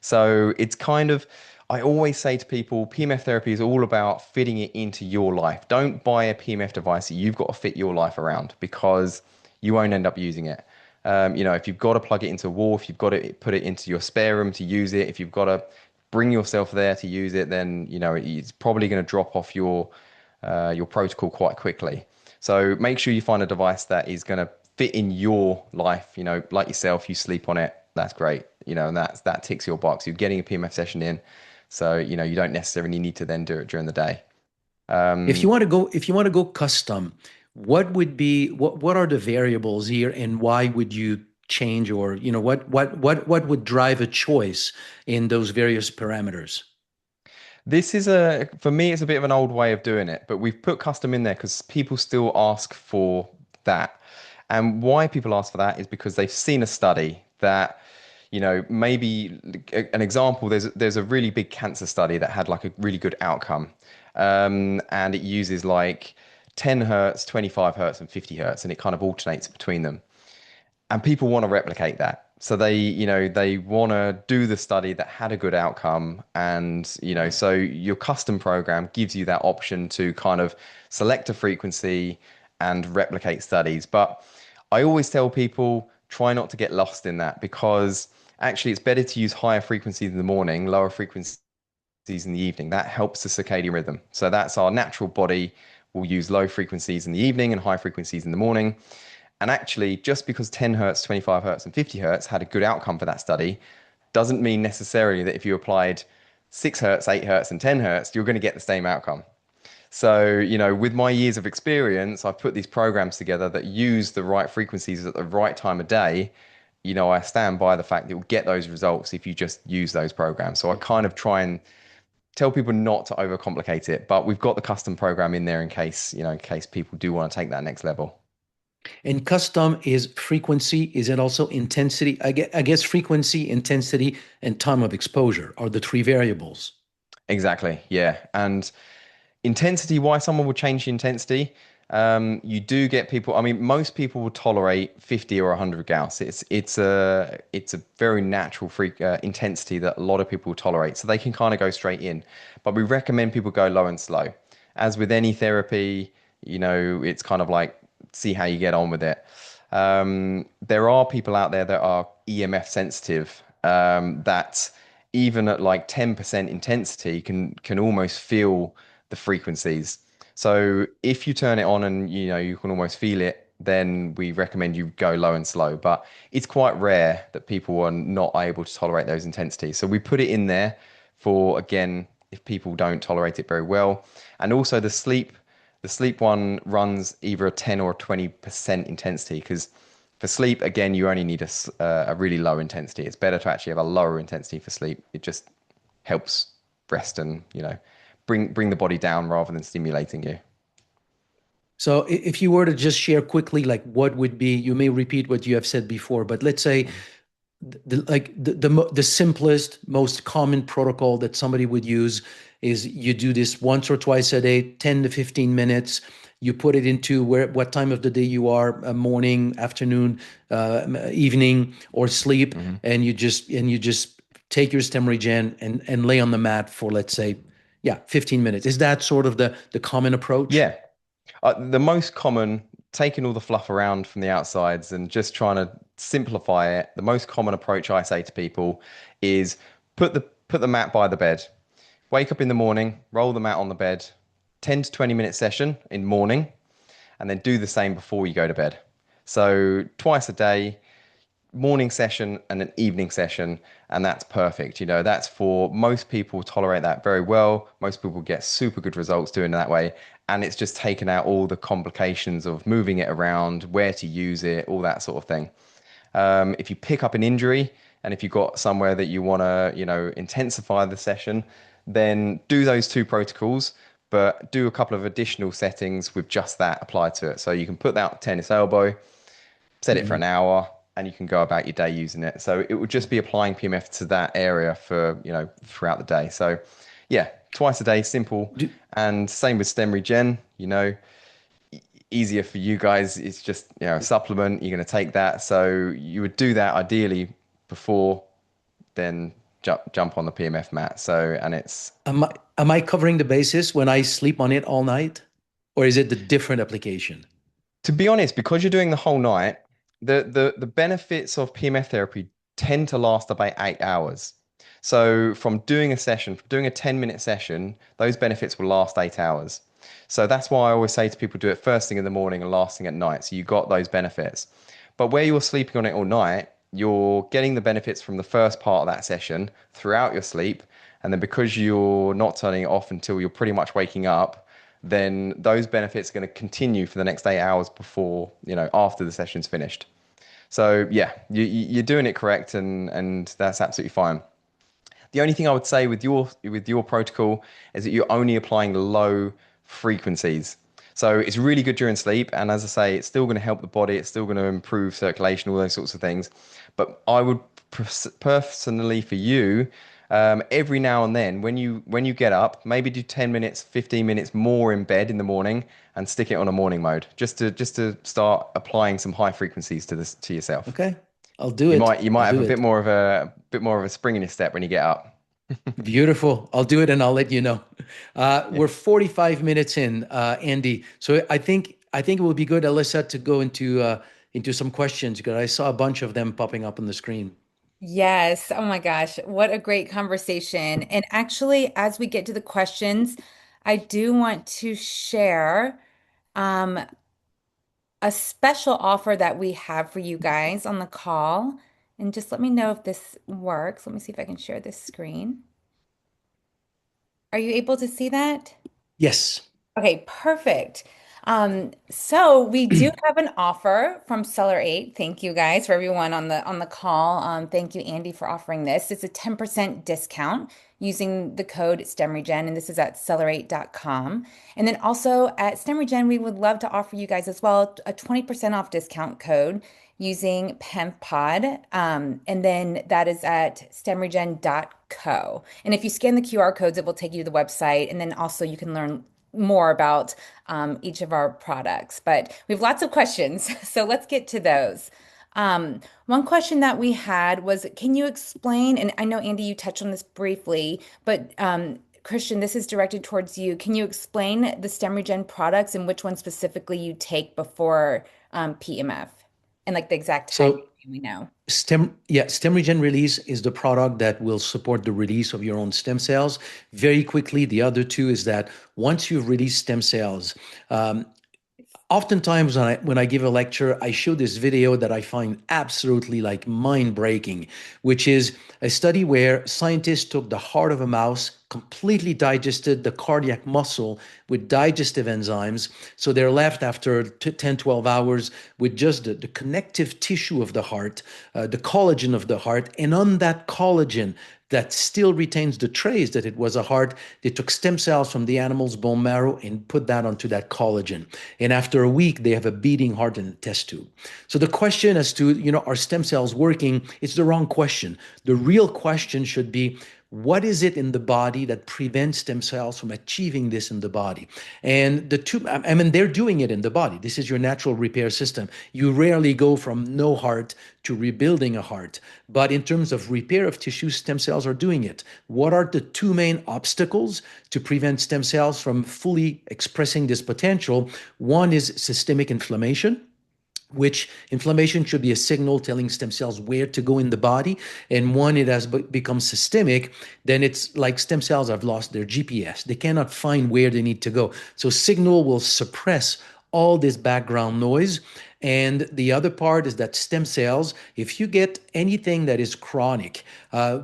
S2: So it's kind of, I always say to people, PMF therapy is all about fitting it into your life. Don't buy a PMF device that you've got to fit your life around, because you won't end up using it. If you've got to plug it into a wall, if you've got to put it into your spare room to use it, if you've got to bring yourself there to use it, then it's probably going to drop off your protocol quite quickly. So make sure you find a device that is going to fit in your life. Like yourself, you sleep on it. That's great. And that ticks your box. You're getting a PMF session in, so you don't necessarily need to then do it during the day.
S3: If you want to go custom, what are the variables here, and why would you change, or what would drive a choice in those various parameters?
S2: This is for me, it's a bit of an old way of doing it, but we've put custom in there because people still ask for that. And why people ask for that is because they've seen a study that, Maybe an example, there's a really big cancer study that had like a really good outcome. And it uses like 10 hertz, 25 hertz, and 50 hertz, and it kind of alternates between them. And people want to replicate that. So they want to do the study that had a good outcome. And, so your custom program gives you that option to kind of select a frequency and replicate studies. But I always tell people try not to get lost in that, because actually it's better to use higher frequencies in the morning, lower frequencies in the evening. That helps the circadian rhythm. So that's our natural body will use low frequencies in the evening and high frequencies in the morning. And actually, just because 10 hertz, 25 hertz, and 50 hertz had a good outcome for that study, doesn't mean necessarily that if you applied 6 hertz, 8 hertz, and 10 hertz, you're going to get the same outcome. So, with my years of experience, I've put these programs together that use the right frequencies at the right time of day. I stand by the fact that you'll get those results if you just use those programs. So I kind of try and tell people not to overcomplicate it, but we've got the custom program in there in case people do want to take that next level.
S3: And custom is frequency. Is it also intensity? I guess frequency, intensity, and time of exposure are the three variables.
S2: Exactly. Yeah. And intensity, why someone would change the intensity? You do get people. I mean, most people will tolerate 50 or 100 Gauss. It's a very natural intensity that a lot of people will tolerate, so they can kind of go straight in. But we recommend people go low and slow. As with any therapy, it's kind of like see how you get on with it. There are people out there that are EMF sensitive, that even at like 10% intensity can almost feel the frequencies. So if you turn it on and you can almost feel it, then we recommend you go low and slow. But it's quite rare that people are not able to tolerate those intensities. So we put it in there for, again, if people don't tolerate it very well. And also the sleep one runs either a 10 or a 20% intensity, because for sleep, again, you only need a really low intensity. It's better to actually have a lower intensity for sleep. It just helps rest and, bring the body down rather than stimulating you.
S3: So if you were to just share quickly, like what would be, you may repeat what you have said before, but let's say the simplest, most common protocol that somebody would use is you do this once or twice a day, 10 to 15 minutes. You put it into what time of the day you are, morning, afternoon, evening, or sleep,
S2: Mhm.
S3: and you just take your Stemregen and lay on the mat for, let's say, yeah, 15 minutes. Is that sort of the common approach?
S2: Yeah. The most common, taking all the fluff around from the outsides and just trying to simplify it, the most common approach I say to people is put the mat by the bed. Wake up in the morning, roll the mat on the bed, 10 to 20-minute session in morning, and then do the same before you go to bed. So twice a day, morning session and an evening session, and that's perfect. That's for most people tolerate that very well. Most people get super good results doing it that way, and it's just taken out all the complications of moving it around, where to use it, all that sort of thing. If you pick up an injury and if you've got somewhere that you want to, intensify the session, then do those two protocols, but do a couple of additional settings with just that applied to it. So you can put that tennis elbow, set it for
S3: Mhm.
S2: an hour, and you can go about your day using it. So it would just be applying PMF to that area for, throughout the day. So yeah, twice a day, simple.
S3: Do,
S2: And same with stem regen, easier for you guys. It's just, a supplement. You're going to take that. So you would do that ideally before then jump on the PMF mat. So, and it's,
S3: am I covering the basis when I sleep on it all night, or is it the different application?
S2: to be honest, because you're doing the whole night, the benefits of PMF therapy tend to last about 8 hours. So from doing a 10-minute session, those benefits will last 8 hours. So that's why I always say to people, do it first thing in the morning and last thing at night. So you got those benefits. But where you're sleeping on it all night, you're getting the benefits from the first part of that session throughout your sleep. And then because you're not turning it off until you're pretty much waking up, then those benefits are going to continue for the next 8 hours before, after the session's finished. So yeah, you're doing it correct, and that's absolutely fine. The only thing I would say with your protocol is that you're only applying low frequencies. So it's really good during sleep, and as I say, it's still going to help the body. It's still going to improve circulation, all those sorts of things. But I would personally for you, every now and then when you get up, maybe do 10 minutes, 15 minutes more in bed in the morning and stick it on a morning mode just to start applying some high frequencies to this to yourself.
S3: Okay, I'll do it.
S2: You
S3: I'll
S2: might have
S3: do it.
S2: a bit more of a spring in your step when you get up.
S3: Beautiful. I'll do it and I'll let you know.
S2: Yeah.
S3: We're 45 minutes in, Andy. So I think it would be good, Alyssa, to go into some questions because I saw a bunch of them popping up on the screen.
S1: Yes. Oh my gosh. What a great conversation. And actually, as we get to the questions, I do want to share um, a special offer that we have for you guys on the call. And just let me know if this works. Let me see if I can share this screen. Are you able to see that?
S3: Yes.
S1: Okay, perfect. So we do have an offer from Seller8. Thank you guys for everyone on the call. Thank you, Andy, for offering this. It's a 10% discount using the code STEMREGEN, and this is at seller8.com. And then also at STEMREGEN, we would love to offer you guys as well a 20% off discount code using PEMF Pod. And then that is at stemregen.co. And if you scan the QR codes, it will take you to the website. And then also you can learn more about each of our products. But we have lots of questions, so let's get to those. One question that we had was, can you explain, and I know, Andy, you touched on this briefly, but Christian, this is directed towards you. Can you explain the STEMRegen products and which one specifically you take before PEMF and like the exact time
S3: So
S1: we know?
S3: Stem Regen Release is the product that will support the release of your own stem cells very quickly. The other two is that once you've released stem cells, um, oftentimes when I give a lecture, I show this video that I find absolutely like mind-breaking, which is a study where scientists took the heart of a mouse, completely digested the cardiac muscle with digestive enzymes. So they're left after 10, 12 hours with just the connective tissue of the heart, the collagen of the heart. And on that collagen, that still retains the trace that it was a heart. They took stem cells from the animal's bone marrow and put that onto that collagen. And after a week, they have a beating heart and a test tube. So the question as to, are stem cells working? It's the wrong question. The real question should be, what is it in the body that prevents stem cells from achieving this in the body? And I mean, they're doing it in the body. This is your natural repair system. You rarely go from no heart to rebuilding a heart. But in terms of repair of tissue, stem cells are doing it. What are the two main obstacles to prevent stem cells from fully expressing this potential? One is systemic inflammation, which inflammation should be a signal telling stem cells where to go in the body. And when it has become systemic, then it's like stem cells have lost their GPS. They cannot find where they need to go. So signal will suppress all this background noise. And the other part is that stem cells, if you get anything that is chronic,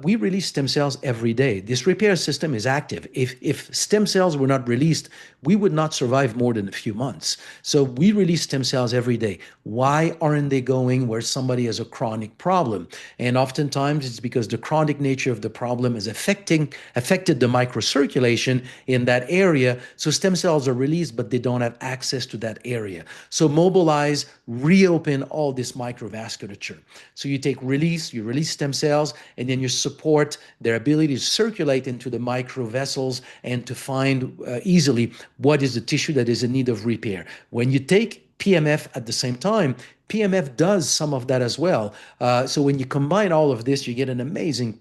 S3: we release stem cells every day. This repair system is active. If stem cells were not released, we would not survive more than a few months. So we release stem cells every day. Why aren't they going where somebody has a chronic problem? And oftentimes it's because the chronic nature of the problem is affected the microcirculation in that area. So stem cells are released, but they don't have access to that area. So mobilize, reopen all this microvasculature. So you release stem cells, and then you support their ability to circulate into the microvessels and to find easily what is the tissue that is in need of repair. When you take PMF at the same time, PMF does some of that as well. So when you combine all of this, you get an amazing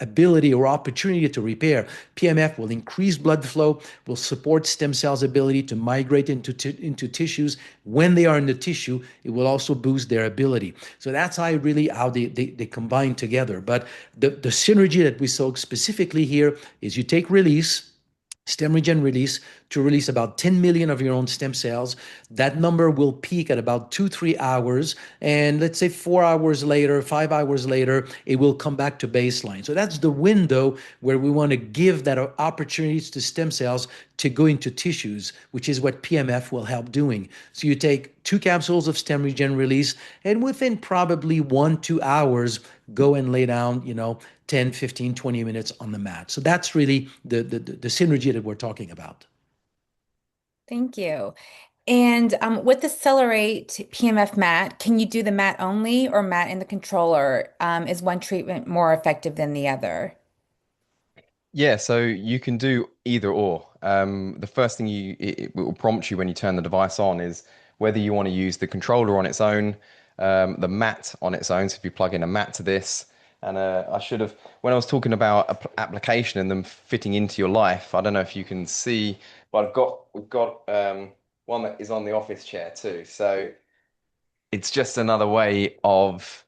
S3: ability or opportunity to repair. PMF will increase blood flow, will support stem cells' ability to migrate into tissues. When they are in the tissue, it will also boost their ability. So that's how they combine together. But the synergy that we saw specifically here is you take release, Stemregen release, to release about 10 million of your own stem cells. That number will peak at about 2-3 hours. And let's say 4 hours later, 5 hours later, it will come back to baseline. So that's the window where we want to give that opportunities to stem cells to go into tissues, which is what PMF will help doing. So you take 2 capsules of Stemregen release, and within probably 1-2 hours, go and lay down, 10, 15, 20 minutes on the mat. So that's really the synergy that we're talking about.
S1: Thank you. And with the CELLER8 PMF mat, can you do the mat only or mat in the controller? Is one treatment more effective than the other?
S2: Yeah, so you can do either or. The first thing it will prompt you when you turn the device on is whether you want to use the controller on its own, the mat on its own. So if you plug in a mat to this, and I should have, when I was talking about application and them fitting into your life, I don't know if you can see, but we've got one that is on the office chair too. So it's just another way of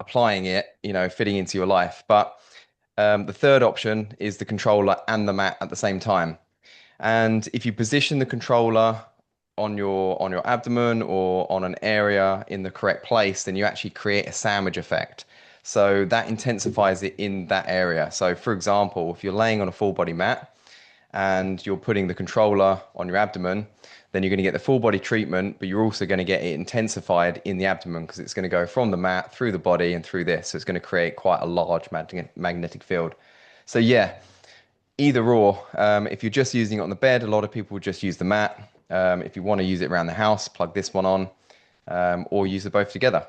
S2: applying it, fitting into your life. But the third option is the controller and the mat at the same time. And if you position the controller on your abdomen or on an area in the correct place, then you actually create a sandwich effect. So that intensifies it in that area. So for example, if you're laying on a full body mat and you're putting the controller on your abdomen, then you're going to get the full body treatment, but you're also going to get it intensified in the abdomen because it's going to go from the mat through the body and through this. So it's going to create quite a large magnetic field. So yeah, either or. If you're just using it on the bed, a lot of people just use the mat. If you want to use it around the house, plug this one on, or use them both together.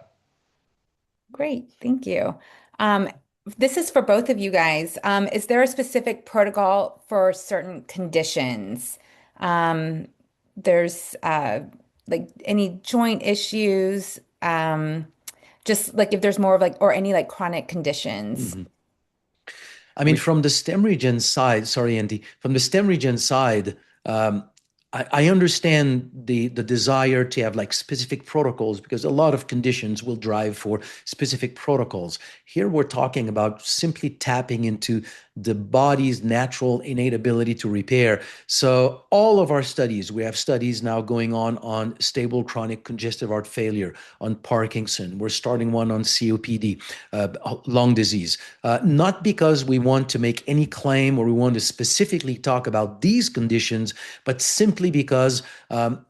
S1: Great, thank you. Um, this is for both of you guys. Is there a specific protocol for certain conditions? Um, there's like any joint issues, just like if there's more of like or any like chronic conditions.
S3: Mhm. I mean,
S2: We
S3: from the Stemregen side, sorry, Andy, from the Stemregen side, um, I understand the desire to have like specific protocols because a lot of conditions will drive for specific protocols. Here we're talking about simply tapping into the body's natural innate ability to repair. So all of our studies, we have studies now going on stable chronic congestive heart failure, on Parkinson. We're starting one on COPD, lung disease. Not because we want to make any claim or we want to specifically talk about these conditions, but simply because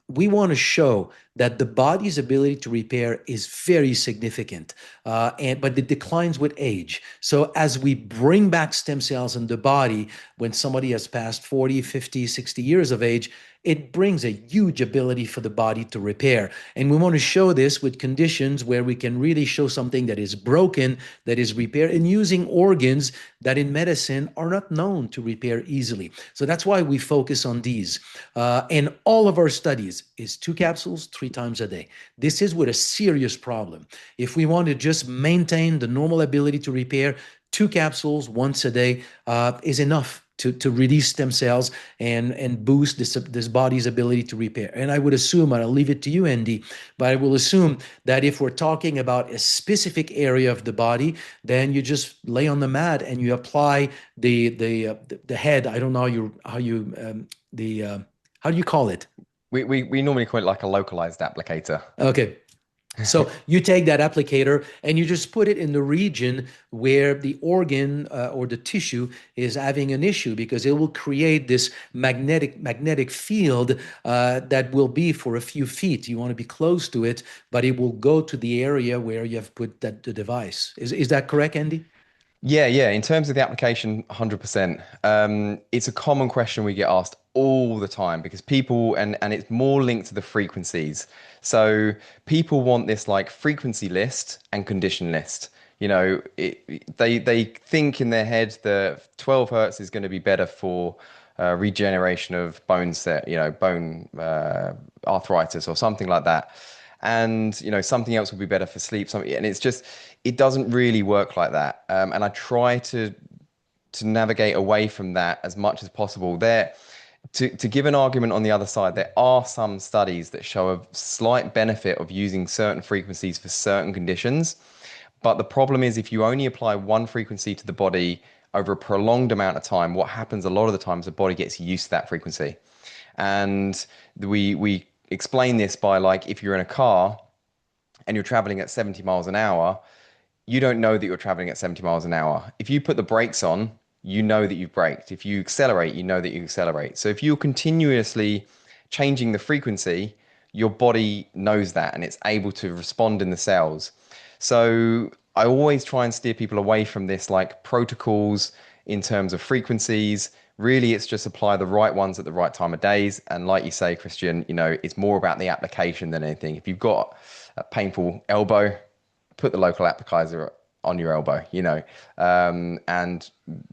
S3: we want to show that the body's ability to repair is very significant, but it declines with age. So as we bring back stem cells in the body, when somebody has passed 40, 50, 60 years of age, it brings a huge ability for the body to repair. And we want to show this with conditions where we can really show something that is broken, that is repaired, and using organs that in medicine are not known to repair easily. So that's why we focus on these. And all of our studies is 2 capsules, 3 times a day. This is with a serious problem. If we want to just maintain the normal ability to repair, 2 capsules once a day is enough to release stem cells and boost this body's ability to repair. And I would assume, and I'll leave it to you, Andy, but I will assume that if we're talking about a specific area of the body, then you just lay on the mat and you apply the head. I don't know how do you call it?
S2: we normally call it like a localized applicator.
S3: Okay. So you take that applicator and you just put it in the region where the organ or the tissue is having an issue because it will create this magnetic field that will be for a few feet. You want to be close to it, but it will go to the area where you have put the device. Is that correct, Andy?
S2: Yeah, yeah. In terms of the application, 100%. It's a common question we get asked all the time because people, and it's more linked to the frequencies. So people want this like frequency list and condition list. They think in their head that 12 hertz is going to be better for regeneration of bone set, bone arthritis or something like that. And something else will be better for sleep. Something, and it's just it doesn't really work like that. And I try to navigate away from that as much as possible. To give an argument on the other side, there are some studies that show a slight benefit of using certain frequencies for certain conditions. But the problem is if you only apply one frequency to the body over a prolonged amount of time, what happens a lot of the times the body gets used to that frequency. And we explain this by like if you're in a car and you're traveling at 70 miles an hour, you don't know that you're traveling at 70 miles an hour. If you put the brakes on, you know that you've braked. If you accelerate, you know that you accelerate. So if you're continuously changing the frequency, your body knows that and it's able to respond in the cells. So I always try and steer people away from this like protocols in terms of frequencies. Really, it's just apply the right ones at the right time of days. And like you say, Christian, it's more about the application than anything. If you've got a painful elbow, put the local applicator on your elbow. And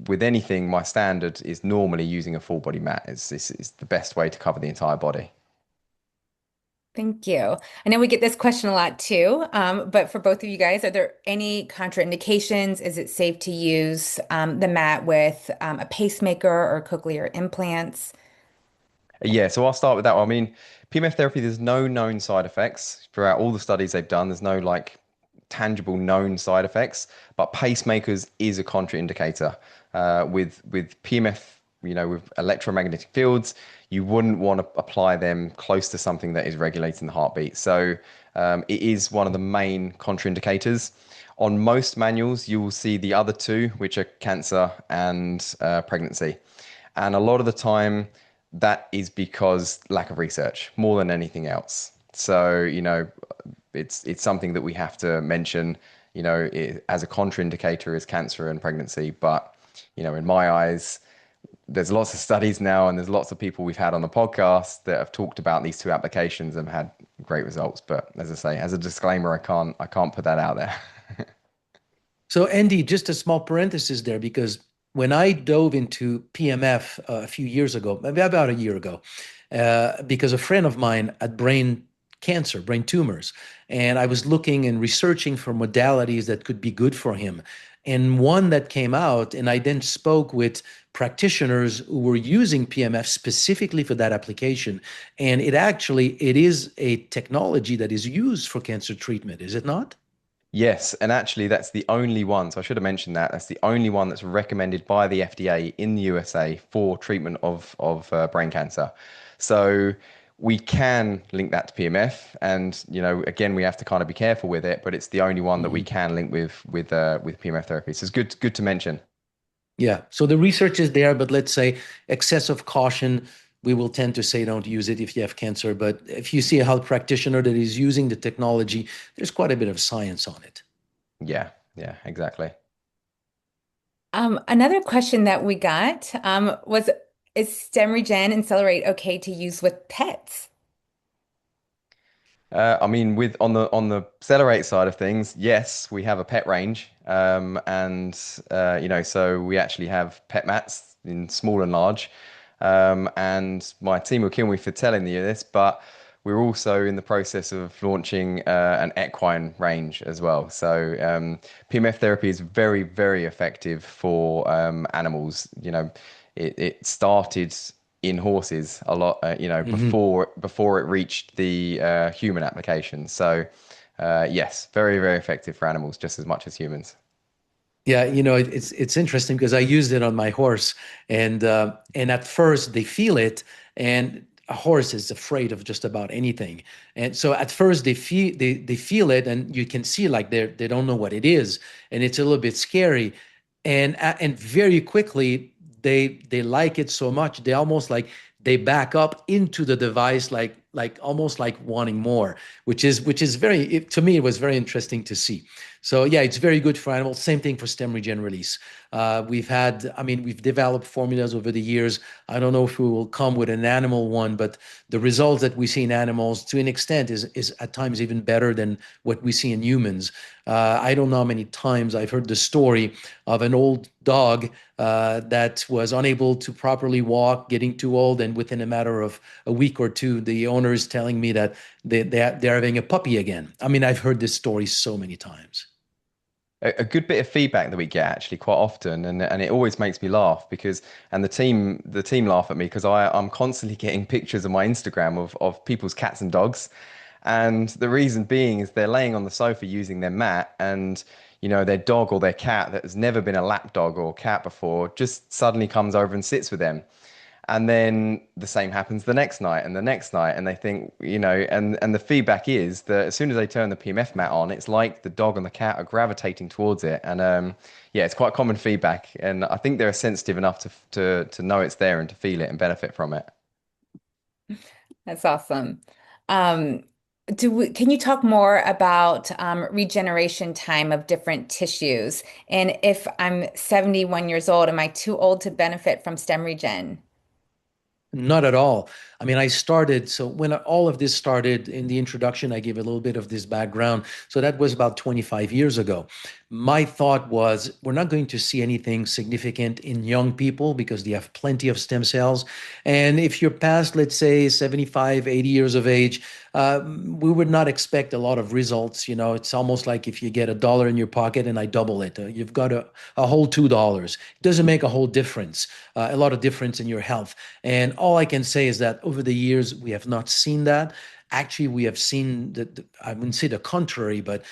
S2: with anything, my standard is normally using a full body mat. It's the best way to cover the entire body.
S1: Thank you. I know we get this question a lot too, but for both of you guys, are there any contraindications? Is it safe to use the mat with a pacemaker or cochlear implants?
S2: Yeah, so I'll start with that one. I mean, PMF therapy, there's no known side effects throughout all the studies they've done. There's no like tangible known side effects, but pacemakers is a contraindicator. With PMF, with electromagnetic fields, you wouldn't want to apply them close to something that is regulating the heartbeat. So it is one of the main contraindicators. On most manuals, you will see the other two, which are cancer and pregnancy. And a lot of the time, that is because lack of research more than anything else. So, it's something that we have to mention, as a contraindicator is cancer and pregnancy. But, in my eyes, there's lots of studies now and there's lots of people we've had on the podcast that have talked about these two applications and had great results. But as I say, as a disclaimer, I can't put that out there.
S3: So, Andy, just a small parenthesis there, because when I dove into PMF a few years ago, maybe about a year ago, because a friend of mine had brain cancer, brain tumors, and I was looking and researching for modalities that could be good for him. And one that came out, and I then spoke with practitioners who were using PMF specifically for that application. And it is a technology that is used for cancer treatment, is it not?
S2: Yes, and actually, that's the only one. So I should have mentioned that. That's the only one that's recommended by the FDA in the USA for treatment of brain cancer. So we can link that to PMF, and again, we have to kind of be careful with it. But it's the only one that we
S3: Mhm.
S2: can link with PMF therapy. So it's good to mention.
S3: Yeah. So the research is there, but let's say excessive caution, we will tend to say don't use it if you have cancer. But if you see a health practitioner that is using the technology, there's quite a bit of science on it.
S2: Yeah, yeah, exactly.
S1: Another question that we got was, is Stemregen and CELLER8 okay to use with pets?
S2: I mean, with on the CELLER8 side of things, yes, we have a pet range, and so we actually have pet mats in small and large, and my team will kill me for telling you this, but we're also in the process of launching an equine range as well. So PMF therapy is very, very effective for animals. It started in horses a lot,
S3: Mhm.
S2: before it reached the human application. So yes, very, very effective for animals just as much as humans.
S3: Yeah, it's interesting because I used it on my horse, and at first they feel it, and a horse is afraid of just about anything, and so at first they feel it, and you can see like they don't know what it is, and it's a little bit scary, and very quickly they like it so much they almost like they back up into the device like almost like wanting more, which is to me it was very interesting to see. So yeah, it's very good for animals. Same thing for stem regen release. We've developed formulas over the years. I don't know if we will come with an animal one, but the results that we see in animals, to an extent, is at times even better than what we see in humans. I don't know how many times I've heard the story of an old dog that was unable to properly walk, getting too old, and within a matter of a week or two, the owner is telling me that they're having a puppy again. I mean, I've heard this story so many times.
S2: A good bit of feedback that we get actually quite often, and it always makes me laugh because, and the team laugh at me because I'm constantly getting pictures on my Instagram of people's cats and dogs, and the reason being is they're laying on the sofa using their mat, and their dog or their cat that has never been a lap dog or cat before just suddenly comes over and sits with them. And then the same happens the next night and the next night, and they think, and the feedback is that as soon as they turn the PMF mat on, it's like the dog and the cat are gravitating towards it. And yeah, it's quite common feedback, and I think they're sensitive enough to know it's there and to feel it and benefit from it.
S1: That's awesome. Um, Can you talk more about regeneration time of different tissues? And if I'm 71 years old, am I too old to benefit from stem regen?
S3: Not at all. I mean, I started, so when all of this started in the introduction, I gave a little bit of this background. So that was about 25 years ago. My thought was we're not going to see anything significant in young people because they have plenty of stem cells. And if you're past, let's say, 75, 80 years of age, we would not expect a lot of results. You know, it's almost like if you get $1 in your pocket and I double it, you've got a whole $2. It doesn't make a whole difference, a lot of difference in your health. And all I can say is that over the years, we have not seen that. Actually, we have seen that, I wouldn't say the contrary, but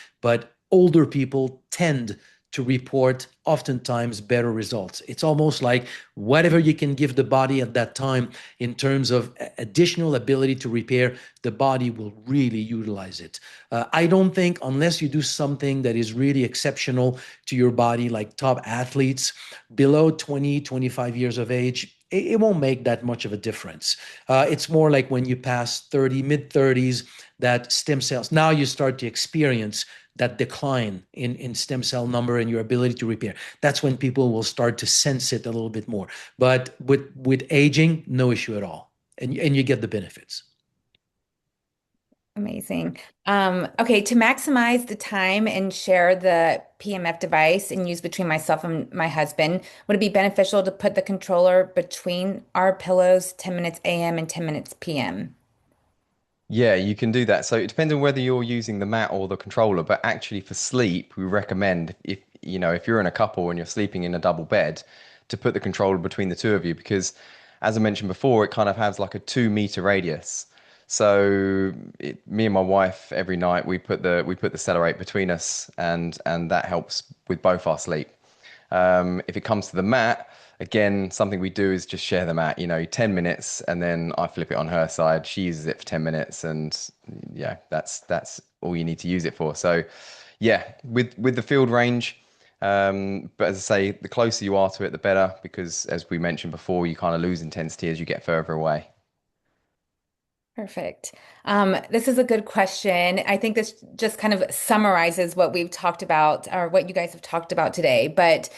S3: older people tend to report oftentimes better results. It's almost like whatever you can give the body at that time in terms of additional ability to repair, the body will really utilize it. I don't think, unless you do something that is really exceptional to your body, like top athletes below 20, 25 years of age, it won't make that much of a difference. It's more like when you pass 30, mid 30s, that stem cells, now you start to experience that decline in stem cell number and your ability to repair. That's when people will start to sense it a little bit more. But with aging, no issue at all. And you get the benefits.
S1: Amazing. Okay, to maximize the time and share the PMF device and use between myself and my husband, would it be beneficial to put the controller between our pillows 10 minutes AM and 10 minutes PM?
S2: Yeah, you can do that. So it depends on whether you're using the mat or the controller, but actually for sleep, we recommend if if you're in a couple and you're sleeping in a double bed, to put the controller between the two of you because as I mentioned before, it kind of has like a 2 meter radius. So me and my wife every night we put the CELLER8 between us and that helps with both our sleep. If it comes to the mat, again, something we do is just share the mat, 10 minutes, and then I flip it on her side. She uses it for 10 minutes, and yeah, that's all you need to use it for. So, yeah, with the field range, but as I say, the closer you are to it, the better, because as we mentioned before, you kind of lose intensity as you get further away.
S1: Perfect. This is a good question. I think this just kind of summarizes what we've talked about or what you guys have talked about today. But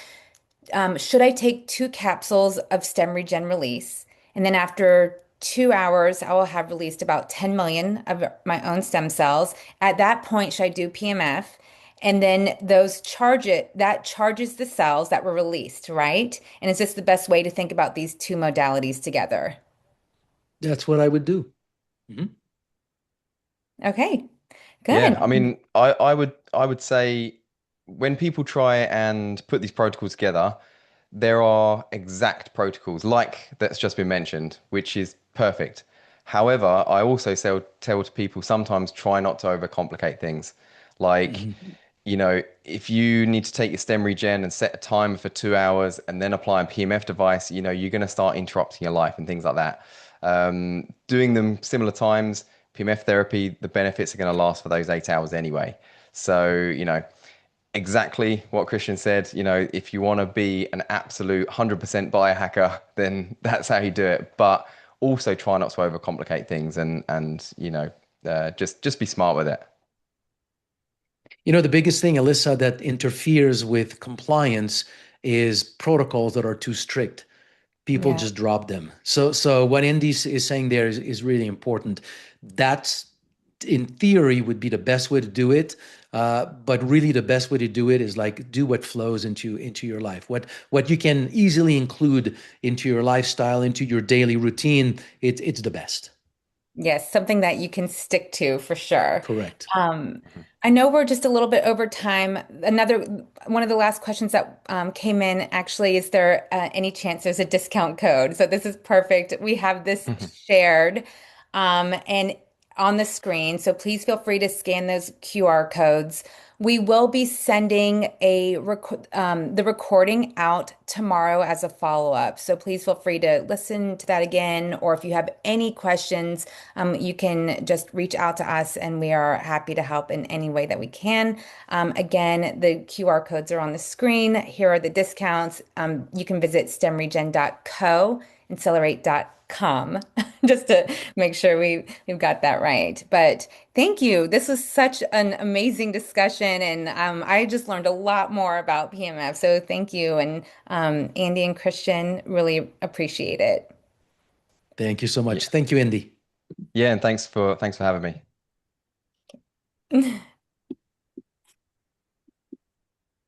S1: should I take 2 capsules of stem regen release? And then after 2 hours, I will have released about 10 million of my own stem cells. At that point, should I do PMF? And then that charges the cells that were released, right? And is this the best way to think about these two modalities together?
S3: That's what I would do. Mhm.
S1: Okay,
S2: Yeah,
S1: good.
S2: I mean, I would say when people try and put these protocols together, there are exact protocols like that's just been mentioned, which is perfect. However, I also tell to people sometimes try not to overcomplicate things. Like,
S3: Mhm.
S2: if you need to take your stem regen and set a timer for 2 hours and then apply a PMF device, you're going to start interrupting your life and things like that. Doing them similar times, PMF therapy, the benefits are going to last for those 8 hours anyway. So, exactly what Christian said. If you want to be an absolute 100% biohacker, then that's how you do it. But also try not to overcomplicate things and just be smart with it.
S3: The biggest thing, Alyssa, that interferes with compliance is protocols that are too strict. People
S1: Yeah.
S3: just drop them. So what Andy is saying there is really important. That's in theory would be the best way to do it. But really the best way to do it is like do what flows into your life. What you can easily include into your lifestyle, into your daily routine, it's the best.
S1: Yes, something that you can stick to for sure.
S3: Correct.
S1: Um, I know we're just a little bit over time. Another one of the last questions that came in actually, is there any chance there's a discount code? So this is perfect. We have this shared and on the screen. So please feel free to scan those QR codes. We will be sending the recording out tomorrow as a follow-up. So please feel free to listen to that again, or if you have any questions, you can just reach out to us and we are happy to help in any way that we can. Again, the QR codes are on the screen. Here are the discounts. You can visit stemregen.co and celerate.com just to make sure we've got that right. But thank you. This was such an amazing discussion, and I just learned a lot more about PMF. So thank you, and Andy and Christian really appreciate it.
S3: Thank you so
S2: Yeah.
S3: much. Thank you, Andy.
S2: Yeah, and thanks for having me.